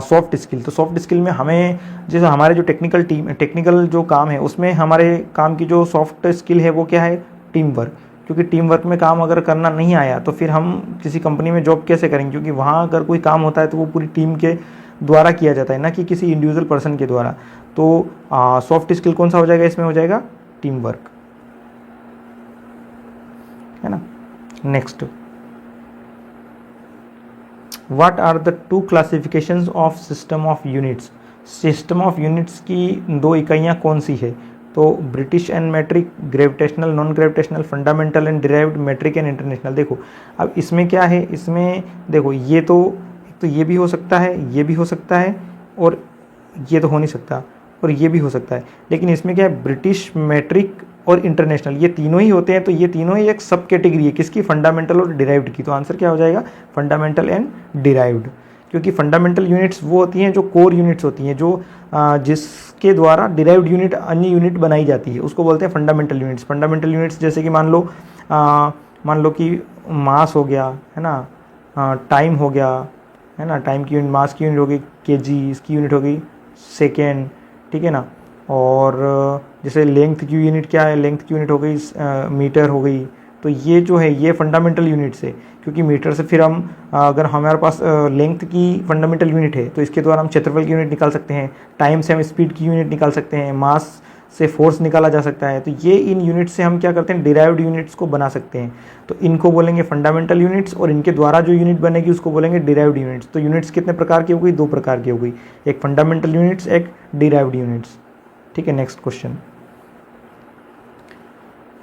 सॉफ्ट स्किल। तो सॉफ्ट स्किल में हमें जैसे हमारे जो टेक्निकल जो काम है उसमें हमारे काम की जो सॉफ्ट स्किल है वो क्या है, टीम वर्क। क्योंकि टीम वर्क में काम अगर करना नहीं आया तो फिर हम किसी कंपनी में जॉब कैसे करेंगे, क्योंकि वहाँ अगर कोई काम होता है तो वो पूरी टीम के द्वारा किया जाता है, ना कि किसी इंडिविजुअल पर्सन के द्वारा। तो सॉफ्ट स्किल कौन सा हो जाएगा, इसमें हो जाएगा टीम वर्क, है ना। Next, what are the two classifications of system of units, system of units की दो इकाइयाँ कौन सी है। तो British and metric, gravitational, non gravitational, fundamental and derived, metric and international. देखो अब इसमें क्या है, इसमें देखो ये तो ये भी हो सकता है, ये भी हो सकता है, और ये तो हो नहीं सकता, और ये भी हो सकता है। लेकिन इसमें क्या है, ब्रिटिश, मेट्रिक और इंटरनेशनल, ये तीनों ही होते हैं। तो ये तीनों ही एक सब कैटेगरी है किसकी, फंडामेंटल और डिराइव्ड की। तो आंसर क्या हो जाएगा, फंडामेंटल एंड डिराइव्ड। क्योंकि फंडामेंटल यूनिट्स वो होती हैं जो कोर यूनिट्स होती हैं, जो जिसके द्वारा डिराइव्ड यूनिट अन्य यूनिट बनाई जाती है, उसको बोलते हैं फंडामेंटल यूनिट्स। फंडामेंटल यूनिट्स जैसे कि मान लो कि मास हो गया, है ना, टाइम हो गया, है ना, टाइम की यूनिट, मास की यूनिट हो गई केजी, इसकी यूनिट हो गई सेकेंड, ठीक है ना। और जैसे लेंथ की यूनिट क्या है, लेंथ की यूनिट हो गई मीटर हो गई। तो ये जो है ये फंडामेंटल यूनिट्स है, क्योंकि मीटर से फिर हम अगर हमारे पास लेंथ की फंडामेंटल यूनिट है तो इसके द्वारा हम क्षेत्रफल की यूनिट निकाल सकते हैं, टाइम से हम स्पीड की यूनिट निकाल सकते हैं, मास से फोर्स निकाला जा सकता है। तो ये इन यूनिट्स से हम क्या करते हैं, डिराइव्ड यूनिट्स को बना सकते हैं। तो इनको बोलेंगे फंडामेंटल यूनिट्स, और इनके द्वारा जो यूनिट बनेगी उसको बोलेंगे डिराइव्ड यूनिट्स। तो यूनिट्स कितने प्रकार की हो गई, दो प्रकार की हो गई, एक फंडामेंटल यूनिट्स, एक डिराइव्ड यूनिट्स। ठीक है, next question,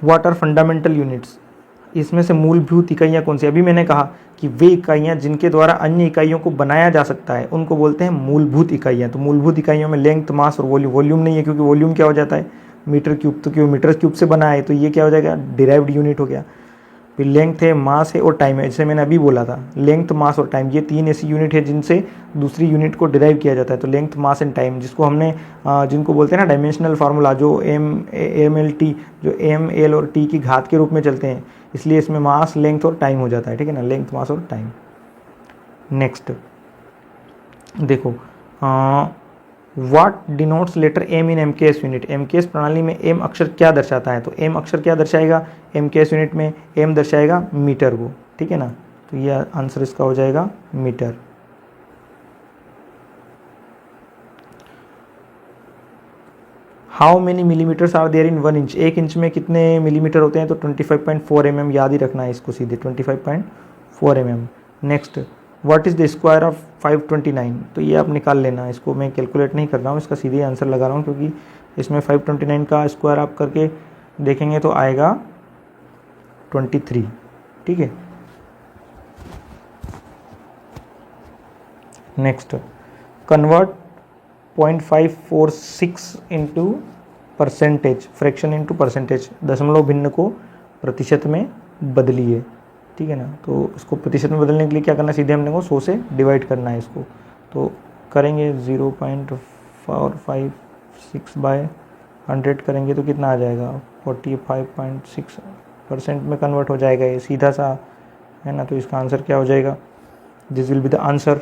what are fundamental units. इसमें से मूलभूत इकाइयाँ कौन सी। अभी मैंने कहा कि वे इकाइयाँ जिनके द्वारा अन्य इकाइयों को बनाया जा सकता है उनको बोलते हैं मूलभूत इकाइयाँ। तो मूलभूत इकाइयों में लेंथ, मास और वॉल्यूम। वॉल्यूम नहीं है क्योंकि वॉल्यूम क्या हो जाता है, मीटर क्यूब, तो क्यों मीटर क्यूब से बना है तो ये क्या हो जाएगा, डिराइव्ड यूनिट हो गया। फिर लेंथ है, मास है और टाइम है, जैसे मैंने अभी बोला था, लेंथ, मास और टाइम, ये तीन ऐसी यूनिट है जिनसे दूसरी यूनिट को डिराइव किया जाता है। तो लेंथ, मास एंड टाइम, जिसको हमने जिनको बोलते हैं ना डायमेंशनल फार्मूला, जो एम एल टी, जो एम एल और टी की घात के रूप में चलते हैं, इसलिए इसमें मास, लेंथ और टाइम हो जाता है। ठीक है ना, लेंथ, मास और टाइम। नेक्स्ट देखो, what denotes letter M in MKS unit. MKS प्रणाली में एम अक्षर क्या दर्शाता है। तो एम अक्षर क्या दर्शाएगा, एमकेएस यूनिट में एम दर्शाएगा मीटर को। ठीक है ना, तो ये आंसर इसका हो जाएगा metre. How many millimetres are there in 1 inch. 1 inch में कितने मिलीमीटर होते हैं, तो 25.4 mm, याद ही रखना है इसको सीधे, 25.4 mm। Next, what is the square of 529। तो ये आप निकाल लेना, इसको मैं कैलकुलेट नहीं कर रहा हूँ, इसका सीधे आंसर लगा रहा हूँ, क्योंकि इसमें 529 का स्क्वायर आप करके देखेंगे तो आएगा 23। ठीक है, next, convert 0.546 into percentage, fraction into percentage, दशमलव भिन्न को प्रतिशत में बदलिए। ठीक है ना, तो इसको प्रतिशत में बदलने के लिए क्या करना है, सीधे हमने को 100 से डिवाइड करना है इसको। तो करेंगे 0.456 बाय 100 करेंगे तो कितना आ जाएगा, 45.6% में कन्वर्ट हो जाएगा ये, सीधा सा है ना। तो इसका आंसर क्या हो जाएगा, this will be the answer.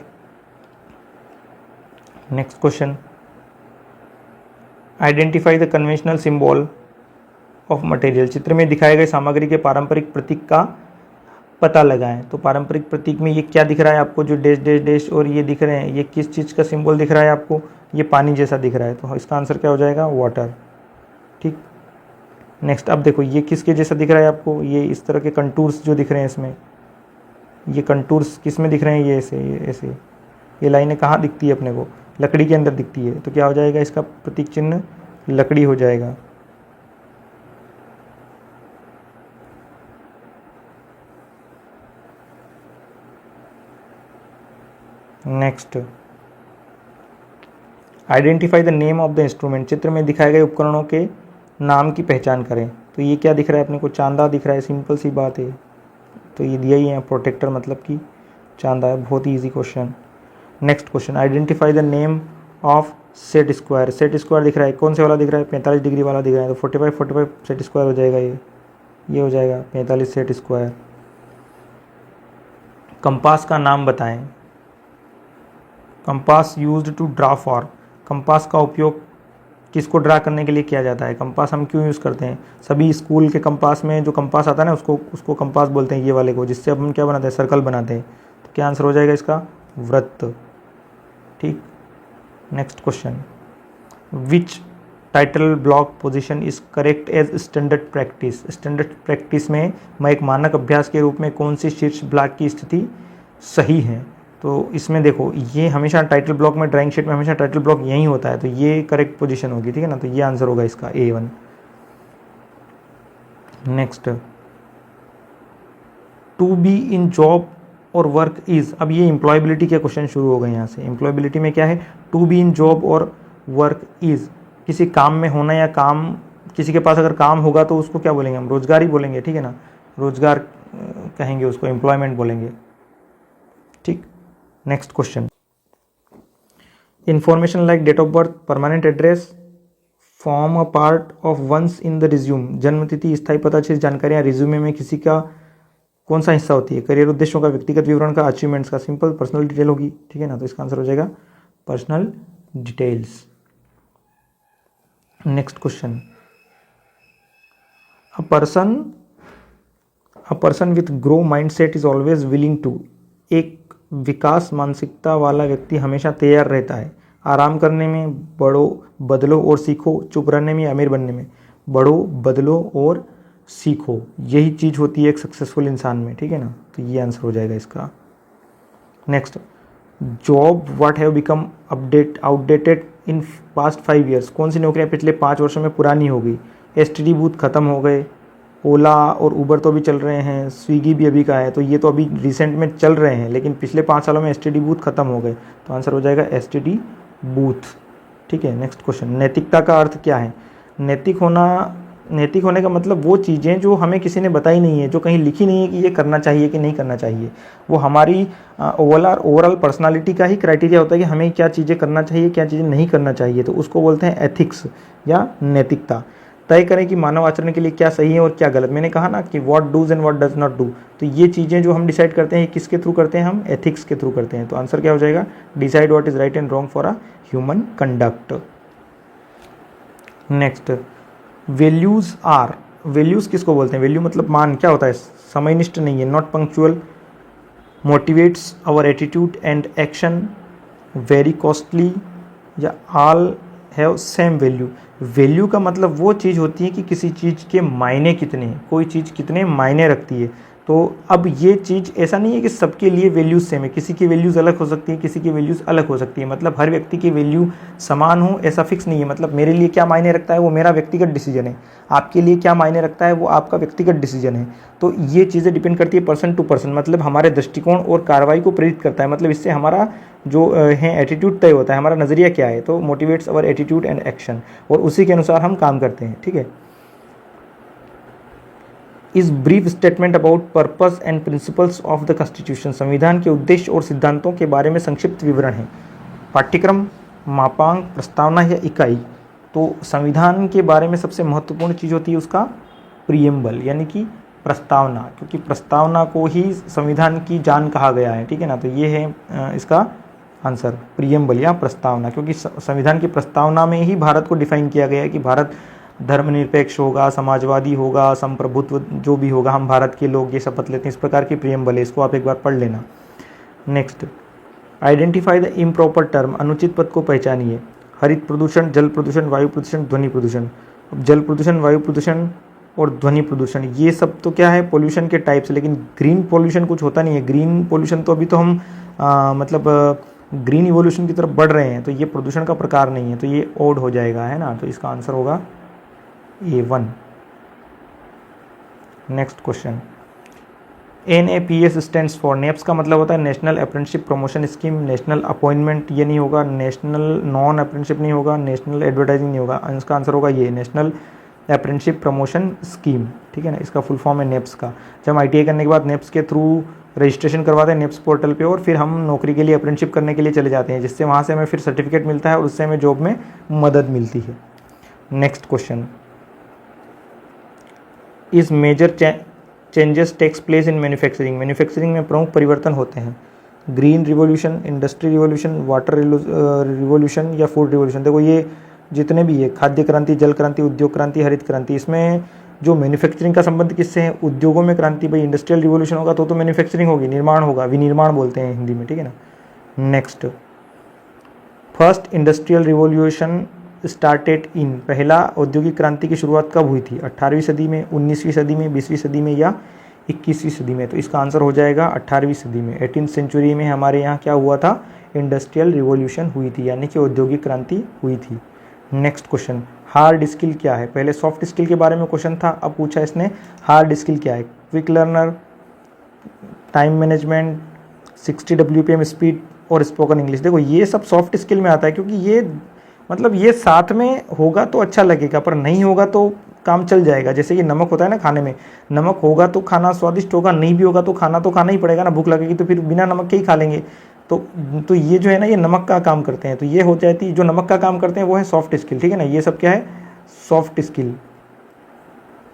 Next question, identify the conventional symbol of material. चित्र में दिखाए गए सामग्री के पारंपरिक प्रतीक का पता लगाएं। तो पारंपरिक प्रतीक में ये क्या दिख रहा है आपको, जो डैश डैश डैश और ये दिख रहे हैं, ये किस चीज़ का सिंबल दिख रहा है आपको, ये पानी जैसा दिख रहा है। तो इसका आंसर क्या हो जाएगा, वाटर। ठीक, नेक्स्ट, अब देखो ये किसके जैसा दिख रहा है आपको, ये इस तरह के कंटूर्स जो दिख रहे हैं इसमें, ये कंटूर्स किस में दिख रहे हैं, ये ऐसे, ये ऐसे, ये लाइनें कहाँ दिखती है अपने को, लकड़ी के अंदर दिखती है। तो क्या हो जाएगा, इसका प्रतीक चिन्ह लकड़ी हो जाएगा। Next, identify the name of the instrument. चित्र में दिखाए गए उपकरणों के नाम की पहचान करें। तो ये क्या दिख रहा है अपने को, चांदा दिख रहा है, सिंपल सी बात है। तो ये दिया ही है, प्रोटेक्टर मतलब कि चांदा है, बहुत ही easy question. Next question, identify the name of set square. Set square दिख रहा है, कौन से वाला दिख रहा है, 45 डिग्री वाला दिख रहा है। तो 45 सेट स्क्वायर हो जाएगा, ये हो जाएगा 45 सेट स्क्वायर। कंपास का नाम बताएं। Compass used to draw for. Compass का उपयोग किसको ड्रा करने के लिए किया जाता है, कंपास हम क्यों यूज़ करते हैं। सभी स्कूल के कंपास में जो कंपास आता है ना, उसको कंपास बोलते हैं, ये वाले को, जिससे हम क्या बनाते हैं, सर्कल बनाते हैं। तो क्या आंसर हो जाएगा इसका, वृत्त। ठीक, next question, which title block position is correct as standard practice. Standard practice में मैं एक मानक अभ्यास के रूप में कौन सी शीर्ष ब्लॉक की स्थिति सही है। तो इसमें देखो, ये हमेशा टाइटल ब्लॉक में, ड्राइंग शीट में हमेशा टाइटल ब्लॉक यही होता है, तो ये करेक्ट पोजीशन होगी। ठीक है ना, तो ये आंसर होगा इसका A1। Next, to be in job और वर्क इज, अब ये एम्प्लॉयबिलिटी के क्वेश्चन शुरू हो गए यहाँ से। एम्प्लॉयबिलिटी में क्या है, टू बी इन जॉब और वर्क इज, किसी काम में होना या काम, किसी के पास अगर काम होगा तो उसको क्या बोलेंगे हम, रोजगार ही बोलेंगे, ठीक है ना, रोजगार कहेंगे उसको, एम्प्लॉयमेंट बोलेंगे, ठीक। Next question, information like date of birth, permanent address form a part of one's in the resume, जन्म तिथि, स्थायी पता, अच्छी जानकारियाँ रिज्यूमे में किसी का कौन सा हिस्सा होती है, करियर उद्देश्यों का, व्यक्तिगत विवरण का, अचीवमेंट्स का, सिंपल पर्सनल डिटेल होगी, ठीक है ना, तो इसका आंसर हो जाएगा personal details. Next question, a person with grow mindset is always willing to, एक विकास मानसिकता वाला व्यक्ति हमेशा तैयार रहता है आराम करने में, बढ़ो, बदलो और सीखो, चुप रहने में, अमीर बनने में, बढ़ो, बदलो और सीखो, यही चीज़ होती है एक सक्सेसफुल इंसान में, ठीक है ना, तो ये आंसर हो जाएगा इसका। Next, job what have become outdated in past 5 years, कौन सी नौकरियां पिछले 5 वर्षों में पुरानी हो गई, एसटीडी बूथ खत्म हो गए, ओला और उबर तो अभी चल रहे हैं, स्विगी भी अभी का है, तो ये तो अभी रिसेंट में चल रहे हैं, लेकिन पिछले 5 सालों में एसटीडी बूथ खत्म हो गए, तो आंसर हो जाएगा एसटीडी बूथ, ठीक है। नेक्स्ट क्वेश्चन, नैतिकता का अर्थ क्या है, नैतिक होने का मतलब वो चीज़ें जो हमें किसी ने बताई नहीं है, जो कहीं लिखी नहीं है कि ये करना चाहिए कि नहीं करना चाहिए, वो हमारी ओवरऑल पर्सनालिटी का ही क्राइटेरिया होता है कि हमें क्या चीज़ें करना चाहिए, क्या चीज़ें नहीं करना चाहिए, तो उसको बोलते हैं एथिक्स या नैतिकता। तय करें कि मानव आचरण के लिए क्या सही है और क्या गलत, मैंने कहा ना कि what does and what does not do, तो ये चीज़ें जो हम डिसाइड करते हैं किसके थ्रू करते हैं, हम एथिक्स के थ्रू करते हैं, तो आंसर क्या हो जाएगा, decide what is right and wrong for a human conduct. Next, values are, values किसको बोलते हैं, वैल्यू मतलब मान, क्या होता है, समयनिष्ठ नहीं है, not punctual, motivates our attitude and action, very costly, या all have same value. Value का मतलब वो चीज़ होती है कि किसी चीज़ के मायने कितने हैं, कोई चीज़ कितने मायने रखती है, तो अब ये चीज़ ऐसा नहीं है कि सबके लिए वैल्यूज़ सेम है, किसी की वैल्यूज़ अलग हो सकती है, किसी की वैल्यूज़ अलग हो सकती है, मतलब हर व्यक्ति की वैल्यू समान हो ऐसा फिक्स नहीं है, मतलब मेरे लिए क्या मायने रखता है वो मेरा व्यक्तिगत डिसीजन है, आपके लिए क्या मायने रखता है वो आपका व्यक्तिगत डिसीजन है, तो ये चीज़ें डिपेंड करती है पर्सन टू पर्सन, मतलब हमारे दृष्टिकोण और कार्रवाई को प्रेरित करता है, मतलब इससे हमारा जो है एटीट्यूड तय होता है, हमारा नज़रिया क्या है, तो motivates our attitude and action, और उसी के अनुसार हम काम करते हैं, ठीक है। इस brief statement about purpose and principles of the constitution, संविधान के उद्देश्य और सिद्धांतों के बारे में संक्षिप्त विवरण है, पाठ्यक्रम, मापांक, प्रस्तावना या इकाई, तो संविधान के बारे में सबसे महत्वपूर्ण चीज़ होती है उसका प्रीएम्बल, यानी कि प्रस्तावना, क्योंकि प्रस्तावना को ही संविधान की जान कहा गया है, ठीक है ना, तो ये है इसका आंसर, प्रीएम्बल या प्रस्तावना, क्योंकि संविधान की प्रस्तावना में ही भारत को डिफाइन किया गया है कि भारत धर्मनिरपेक्ष होगा, समाजवादी होगा, संप्रभुत्व जो भी होगा, हम भारत के लोग ये शपथ लेते हैं, इस प्रकार की प्रीएम्बल है, इसको आप एक बार पढ़ लेना। Next, identify the improper term, अनुचित पद को पहचानिए, हरित प्रदूषण, जल प्रदूषण, वायु प्रदूषण, ध्वनि प्रदूषण। अब जल प्रदूषण, वायु प्रदूषण और ध्वनि प्रदूषण, ये सब तो क्या है, पोल्यूशन के टाइप्स, लेकिन ग्रीन पोल्यूशन कुछ होता नहीं है, ग्रीन पोल्यूशन तो अभी तो हम ग्रीन इवोल्यूशन की तरफ बढ़ रहे हैं, तो ये प्रदूषण का प्रकार नहीं है, तो ये ओड हो जाएगा, है ना, तो इसका आंसर होगा A1। Next question, NAPS stands for, neps का मतलब होता है national apprenticeship promotion scheme, national appointment ये नहीं होगा, नेशनल नॉन अप्रेंटिसशिप नहीं होगा, नेशनल एडवर्टाइजिंग नहीं होगा, इसका आंसर होगा ये नेशनल अप्रेंटिसशिप प्रमोशन स्कीम, ठीक है ना, इसका फुल फॉर्म है नेप्स का। जब ITI करने के बाद नेप्स के थ्रू रजिस्ट्रेशन करवाते हैं नेप्स पोर्टल पे, और फिर हम नौकरी के लिए अप्रेंटिसशिप करने के लिए चले जाते हैं, जिससे वहाँ से हमें फिर सर्टिफिकेट मिलता है और उससे हमें जॉब में मदद मिलती है। नेक्स्ट क्वेश्चन, इस major changes takes place in manufacturing, manufacturing में प्रमुख परिवर्तन होते हैं, green revolution, industry revolution, water revolution या फूड रिवॉल्यूशन। देखो ये जितने भी है, खाद्य क्रांति, जल क्रांति, उद्योग क्रांति, हरित क्रांति, इसमें जो मैन्युफैक्चरिंग का संबंध किससे है, उद्योगों में क्रांति, भाई इंडस्ट्रियल रिवॉल्यूशन होगा तो मैन्युफैक्चरिंग होगी, निर्माण होगा, विनिर्माण बोलते हैं हिंदी में, ठीक है ना। Next, first industrial revolution started in, पहला औद्योगिक क्रांति की शुरुआत कब हुई थी, 18वीं सदी में, 19वीं सदी में, 20वीं सदी में या 21वीं सदी में, तो इसका आंसर हो जाएगा 18वीं सदी में। 18th सेंचुरी में हमारे यहाँ क्या हुआ था, इंडस्ट्रियल रिवॉल्यूशन हुई थी, यानी कि औद्योगिक क्रांति हुई थी। नेक्स्ट क्वेश्चन, हार्ड स्किल क्या है? पहले सॉफ्ट स्किल के बारे में क्वेश्चन था, अब पूछा इसने हार्ड स्किल क्या है? Quick learner, time management, 60 WPM speed और स्पोकन इंग्लिश। देखो ये सब सॉफ्ट स्किल में आता है, क्योंकि ये मतलब ये साथ में होगा तो अच्छा लगेगा, पर नहीं होगा तो काम चल जाएगा। जैसे कि नमक होता है ना खाने में, नमक होगा तो खाना स्वादिष्ट होगा, नहीं भी होगा तो खाना ही पड़ेगा ना, भूख लगेगी तो फिर बिना नमक के ही खा लेंगे। तो ये जो है ना, ये नमक का काम करते हैं। तो ये हो जाती है, जो नमक का काम करते हैं वो है सॉफ्ट स्किल, ठीक है ना। ये सब क्या है? Soft skill.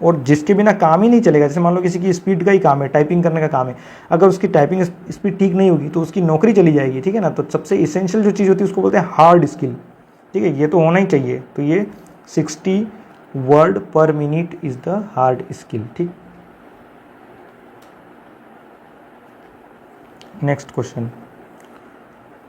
और जिसके बिना काम ही नहीं चलेगा, जैसे मान लो किसी की स्पीड का ही काम है, टाइपिंग करने का काम है, अगर उसकी टाइपिंग स्पीड ठीक नहीं होगी तो उसकी नौकरी चली जाएगी, ठीक है ना। तो सबसे इसेंशियल जो चीज़ होती है उसको बोलते हैं हार्ड स्किल, ठीक है। ये तो होना ही चाहिए। तो ये 60 word per minute is the hard skill, ठीक। Next question,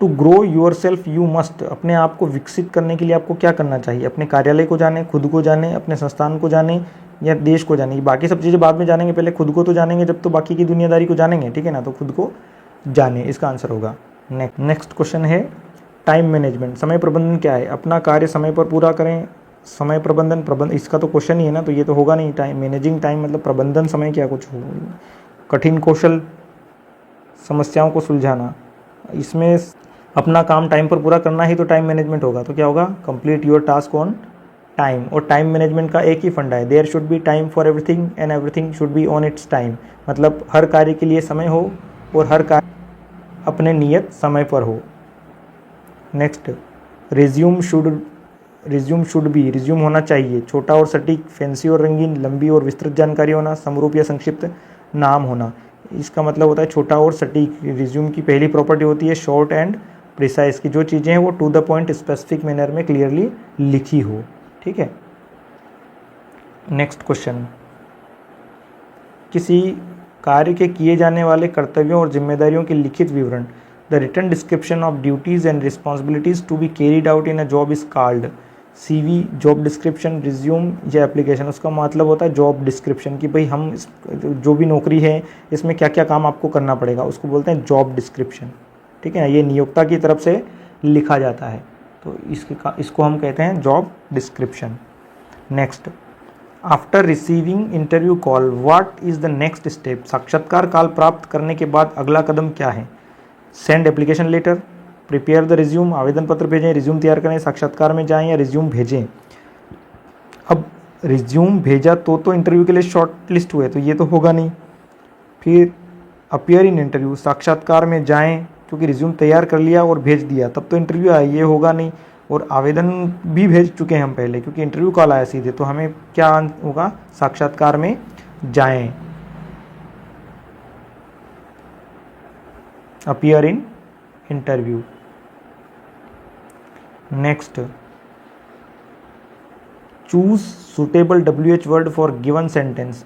to grow yourself you must. अपने आप को विकसित करने के लिए आपको क्या करना चाहिए? अपने कार्यालय को जाने, खुद को जाने, अपने संस्थान को जाने या देश को जाने। बाकी सब चीज़ें बाद में जानेंगे, पहले खुद को तो जानेंगे, जब तो बाकी की दुनियादारी को जानेंगे, ठीक है ना। तो खुद को जाने, इसका आंसर होगा। नेक्स्ट क्वेश्चन है टाइम मैनेजमेंट। समय प्रबंधन क्या है? अपना कार्य समय पर पूरा करें। समय प्रबंधन इसका तो क्वेश्चन ही है ना, तो ये तो होगा नहीं। टाइम मैनेजिंग टाइम मतलब प्रबंधन समय क्या कुछ हो। कठिन कौशल, समस्याओं को सुलझाना। इसमें अपना काम टाइम पर पूरा करना ही तो टाइम मैनेजमेंट होगा। तो क्या होगा? Complete your task on time. और टाइम मैनेजमेंट का एक ही फंडा है, there should be time for everything and everything should be on its time. मतलब हर कार्य के लिए समय हो और हर कार्य अपने नियत समय पर हो। Next, resume should be, resume होना चाहिए छोटा और सटीक, फैंसी और रंगीन, लंबी और विस्तृत जानकारी होना, समरूप या संक्षिप्त नाम होना। इसका मतलब होता है छोटा और सटीक। रिज्यूम की पहली प्रॉपर्टी होती है शॉर्ट एंड प्रिसाइज, की जो चीज़ें हैं वो to the point specific manner में क्लियरली लिखी हो, ठीक है। नेक्स्ट क्वेश्चन, किसी कार्य के किए जाने वाले कर्तव्यों और जिम्मेदारियों के लिखित विवरण, the written description of duties and responsibilities to be carried out in a job is called CV, job description, resume या एप्लीकेशन। उसका मतलब होता है जॉब डिस्क्रिप्शन, कि भाई हम जो भी नौकरी है इसमें क्या क्या काम आपको करना पड़ेगा, उसको बोलते हैं जॉब डिस्क्रिप्शन, ठीक है ना। ये नियोक्ता की तरफ से लिखा जाता है, तो इसको हम कहते हैं job description. Next, after receiving interview call what is the next step. साक्षात्कार कॉल प्राप्त करने के बाद अगला कदम क्या है? Send application letter, prepare the resume, आवेदन पत्र भेजें, रिज्यूम तैयार करें, साक्षात्कार में जाएं या रिज्यूम भेजें। अब रिज्यूम भेजा तो इंटरव्यू के लिए शॉर्ट लिस्ट हुए, तो ये तो होगा नहीं। फिर अपीयर इन इंटरव्यू, साक्षात्कार में जाएं, क्योंकि रिज्यूम तैयार कर लिया और भेज दिया तब तो इंटरव्यू आया, ये होगा नहीं। और आवेदन भी भेज चुके हैं हम पहले, क्योंकि इंटरव्यू कॉल आया सीधे, तो हमें क्या होगा? साक्षात्कार में जाएं, appear in interview. Next, choose suitable WH word for given sentence.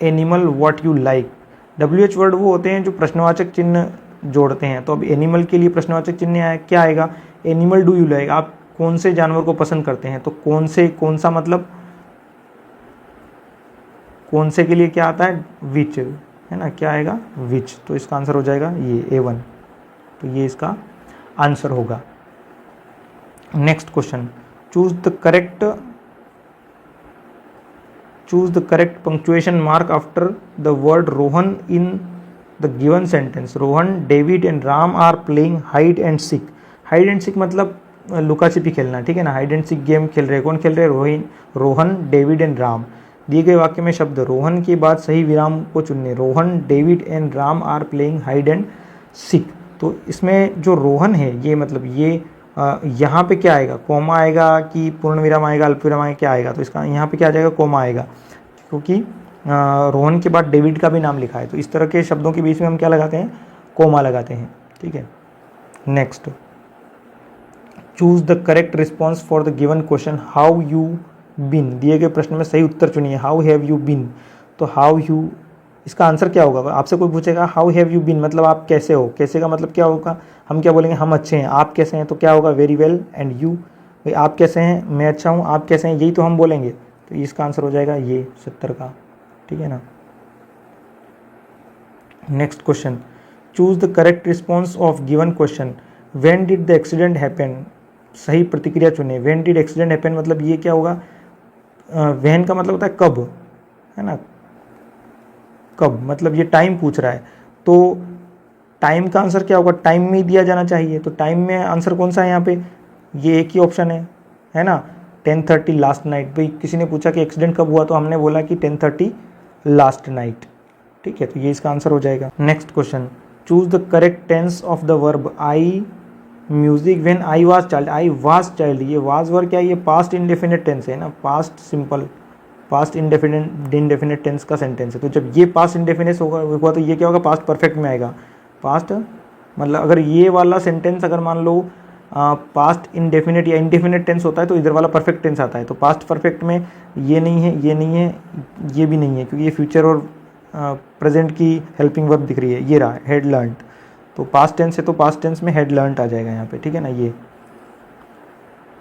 Animal what you like. WH word वो होते हैं जो प्रश्नवाचक चिन्ह जोड़ते हैं। तो अब एनिमल के लिए प्रश्नवाचक चिन्ह क्या आएगा? एनिमल डू यू लाइक, आप कौन से जानवर को पसंद करते हैं। तो कौन सा मतलब कौन से के लिए क्या आता है? विच, है ना। क्या आएगा? विच। तो इसका आंसर हो जाएगा ये A1। तो ये इसका आंसर होगा। Next question, choose the correct punctuation mark after the word Rohan in the given sentence. Rohan, David and Ram are playing hide and seek. Hide and seek मतलब लुका छिपी खेलना, ठीक है ना। हाइड एंड सीक गेम खेल रहे हैं, कौन खेल रहे हैं? Rohan, David and Ram. दिए गए वाक्य में शब्द रोहन के बाद सही विराम को चुनिए। Rohan, David and Ram are playing hide and seek. तो इसमें जो रोहन है ये मतलब ये यहाँ पे क्या आएगा? कोमा आएगा कि पूर्ण विराम आएगा, अल्प विराम आएगा, क्या आएगा? तो इसका यहाँ पे क्या आ जाएगा? कोमा आएगा, क्योंकि रोहन के बाद डेविड का भी नाम लिखा है। तो इस तरह के शब्दों के बीच में हम क्या लगाते हैं? कोमा लगाते हैं, ठीक है। Next, choose the correct response for the given question how you been. दिए गए प्रश्न में सही उत्तर चुनिए। हाउ हैव यू बीन, तो हाउ यू, इसका आंसर क्या होगा? आपसे कोई पूछेगा हाउ हैव यू बीन मतलब आप कैसे हो, कैसे का मतलब क्या होगा? हम क्या बोलेंगे? हम अच्छे हैं। आप कैसे हैं? तो क्या होगा? Very well. एंड यू, भाई आप कैसे हैं? मैं अच्छा हूँ। आप कैसे हैं? यही तो हम बोलेंगे। तो इसका आंसर हो जाएगा ये 70 का, ठीक है ना। Next question, choose the correct response of given question. When did the accident happen. सही प्रतिक्रिया चुने। व्हेन डिड एक्सीडेंट हैपन, मतलब ये क्या होगा, व्हेन का मतलब होता है कब, है ना, कब, मतलब ये टाइम पूछ रहा है, तो टाइम का आंसर क्या होगा, टाइम में ही दिया जाना चाहिए। तो टाइम में आंसर कौन सा है यहाँ पे, ये एक ही ऑप्शन है ना, 10:30 लास्ट नाइट। भाई किसी ने पूछा कि एक्सीडेंट कब हुआ, तो हमने बोला कि 10:30 लास्ट नाइट, ठीक है, तो ये इसका आंसर हो जाएगा। Next question, choose the correct tense of the verb I music when I was child. I was child, ये वाज वर्ब क्या है, ये पास्ट इंडेफिनिट टेंस है ना, past simple, past indefinite tense का सेंटेंस है। तो जब ये पास्ट इंडेफिनिट होगा तो ये क्या होगा, पास्ट परफेक्ट में आएगा। पास्ट मतलब अगर ये वाला सेंटेंस अगर मान लो पास्ट इंडेफिनिट या इंडेफिनिट टेंस होता है तो इधर वाला परफेक्ट टेंस आता है। तो पास्ट परफेक्ट में ये नहीं है, ये नहीं है, ये भी नहीं है, क्योंकि ये फ्यूचर और प्रेजेंट की हेल्पिंग वर्ब दिख रही है। ये रहा हेड लर्नड, तो पास्ट टेंस है तो पास्ट टेंस में हेड लर्नड आ जाएगा यहाँ पे, ठीक है ना।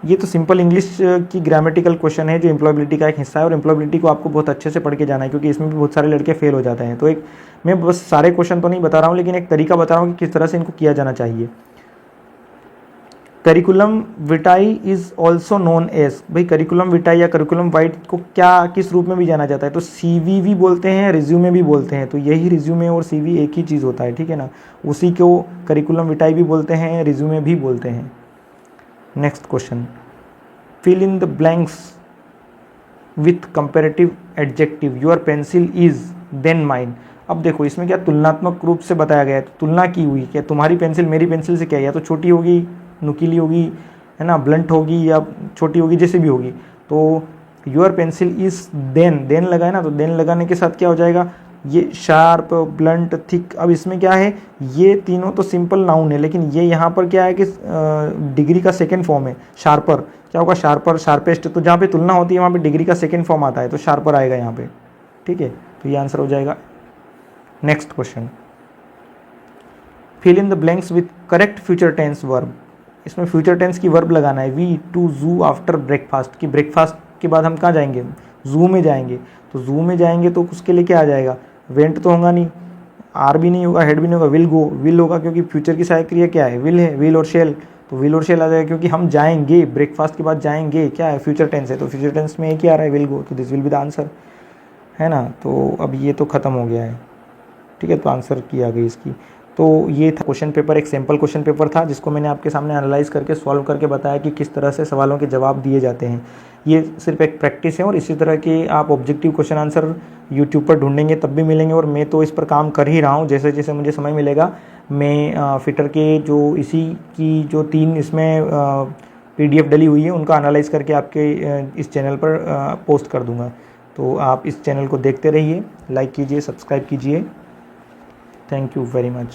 ये तो सिंपल इंग्लिश की ग्रामेटिकल क्वेश्चन है जो एम्प्लॉयबिलिटी का एक हिस्सा है, और एम्प्लॉयबिलिटी को आपको बहुत अच्छे से पढ़ के जाना है, क्योंकि इसमें भी बहुत सारे लड़के फेल हो जाते हैं। तो एक मैं बस सारे क्वेश्चन तो नहीं बता रहा हूँ, लेकिन एक तरीका बता रहा हूँ कि किस तरह से इनको किया जाना चाहिए। Curriculum vitae is also known as, भाई करिकुलम विटाई या करिकुलम वाइट को क्या किस रूप में भी जाना जाता है, तो सीवी भी बोलते हैं, रिज्यूमे भी बोलते हैं। तो यही रिज्यूमे और सीवी एक ही चीज़ होता है, ठीक है ना, उसी को करिकुलम विटाई भी बोलते हैं, रिज्यूमे भी बोलते हैं। Next question, fill in the blanks with comparative adjective, your pencil is than mine. अब देखो इसमें क्या तुलनात्मक रूप से बताया गया है, तो तुलना की हुई, क्या तुम्हारी पेंसिल मेरी पेंसिल से क्या, या तो छोटी होगी, नुकीली होगी, है ना, ब्लंट होगी, या छोटी होगी, जैसे भी होगी। तो योर पेंसिल इज देन लगा है ना, तो देन लगाने के साथ क्या हो जाएगा, ये शार्प, ब्लंट, थिक। अब इसमें क्या है, ये तीनों तो सिंपल नाउन है, लेकिन ये यहाँ पर क्या है कि डिग्री का सेकेंड फॉर्म है। शार्पर क्या होगा, शार्पर, शार्पेस्ट। तो जहाँ पे तुलना होती है वहाँ पे डिग्री का सेकेंड फॉर्म आता है, तो शार्पर आएगा यहाँ पे, ठीक है, तो ये आंसर हो जाएगा। Next question, fill in the blanks with correct future tense verb. इसमें फ्यूचर टेंस की वर्ब लगाना है। We to zoo after breakfast, कि ब्रेकफास्ट के बाद हम कहाँ जाएंगे, जू में जाएंगे। तो जू में जाएंगे तो उसके लिए क्या आ जाएगा, वेंट तो होगा नहीं, आर भी नहीं होगा, हेड भी नहीं होगा, विल गो, विल होगा, क्योंकि फ्यूचर की सहायक क्रिया क्या है, विल है, विल और शेल। तो विल और शेल आ जाएगा, क्योंकि हम जाएंगे, ब्रेकफास्ट के बाद जाएंगे, क्या है, फ्यूचर टेंस है, तो फ्यूचर टेंस में एक ही आ रहा है, विल गो, तो this will be the answer, है ना। तो अब ये तो ख़त्म हो गया है, ठीक है, तो आंसर की आ गई इसकी। तो ये था क्वेश्चन पेपर, एक सैम्पल क्वेश्चन पेपर था जिसको मैंने आपके सामने एनालाइज करके सॉल्व करके बताया कि किस तरह से सवालों के जवाब दिए जाते हैं। ये सिर्फ एक प्रैक्टिस है, और इसी तरह के आप ऑब्जेक्टिव क्वेश्चन आंसर यूट्यूब पर ढूंढेंगे तब भी मिलेंगे, और मैं तो इस पर काम कर ही रहा हूँ। जैसे जैसे मुझे समय मिलेगा मैं फिटर के जो इसी की जो 3 इसमें PDF डली हुई है उनका एनालाइज करके आपके इस चैनल पर पोस्ट कर दूँगा। तो आप इस चैनल को देखते रहिए, लाइक कीजिए, सब्सक्राइब कीजिए। Thank you very much.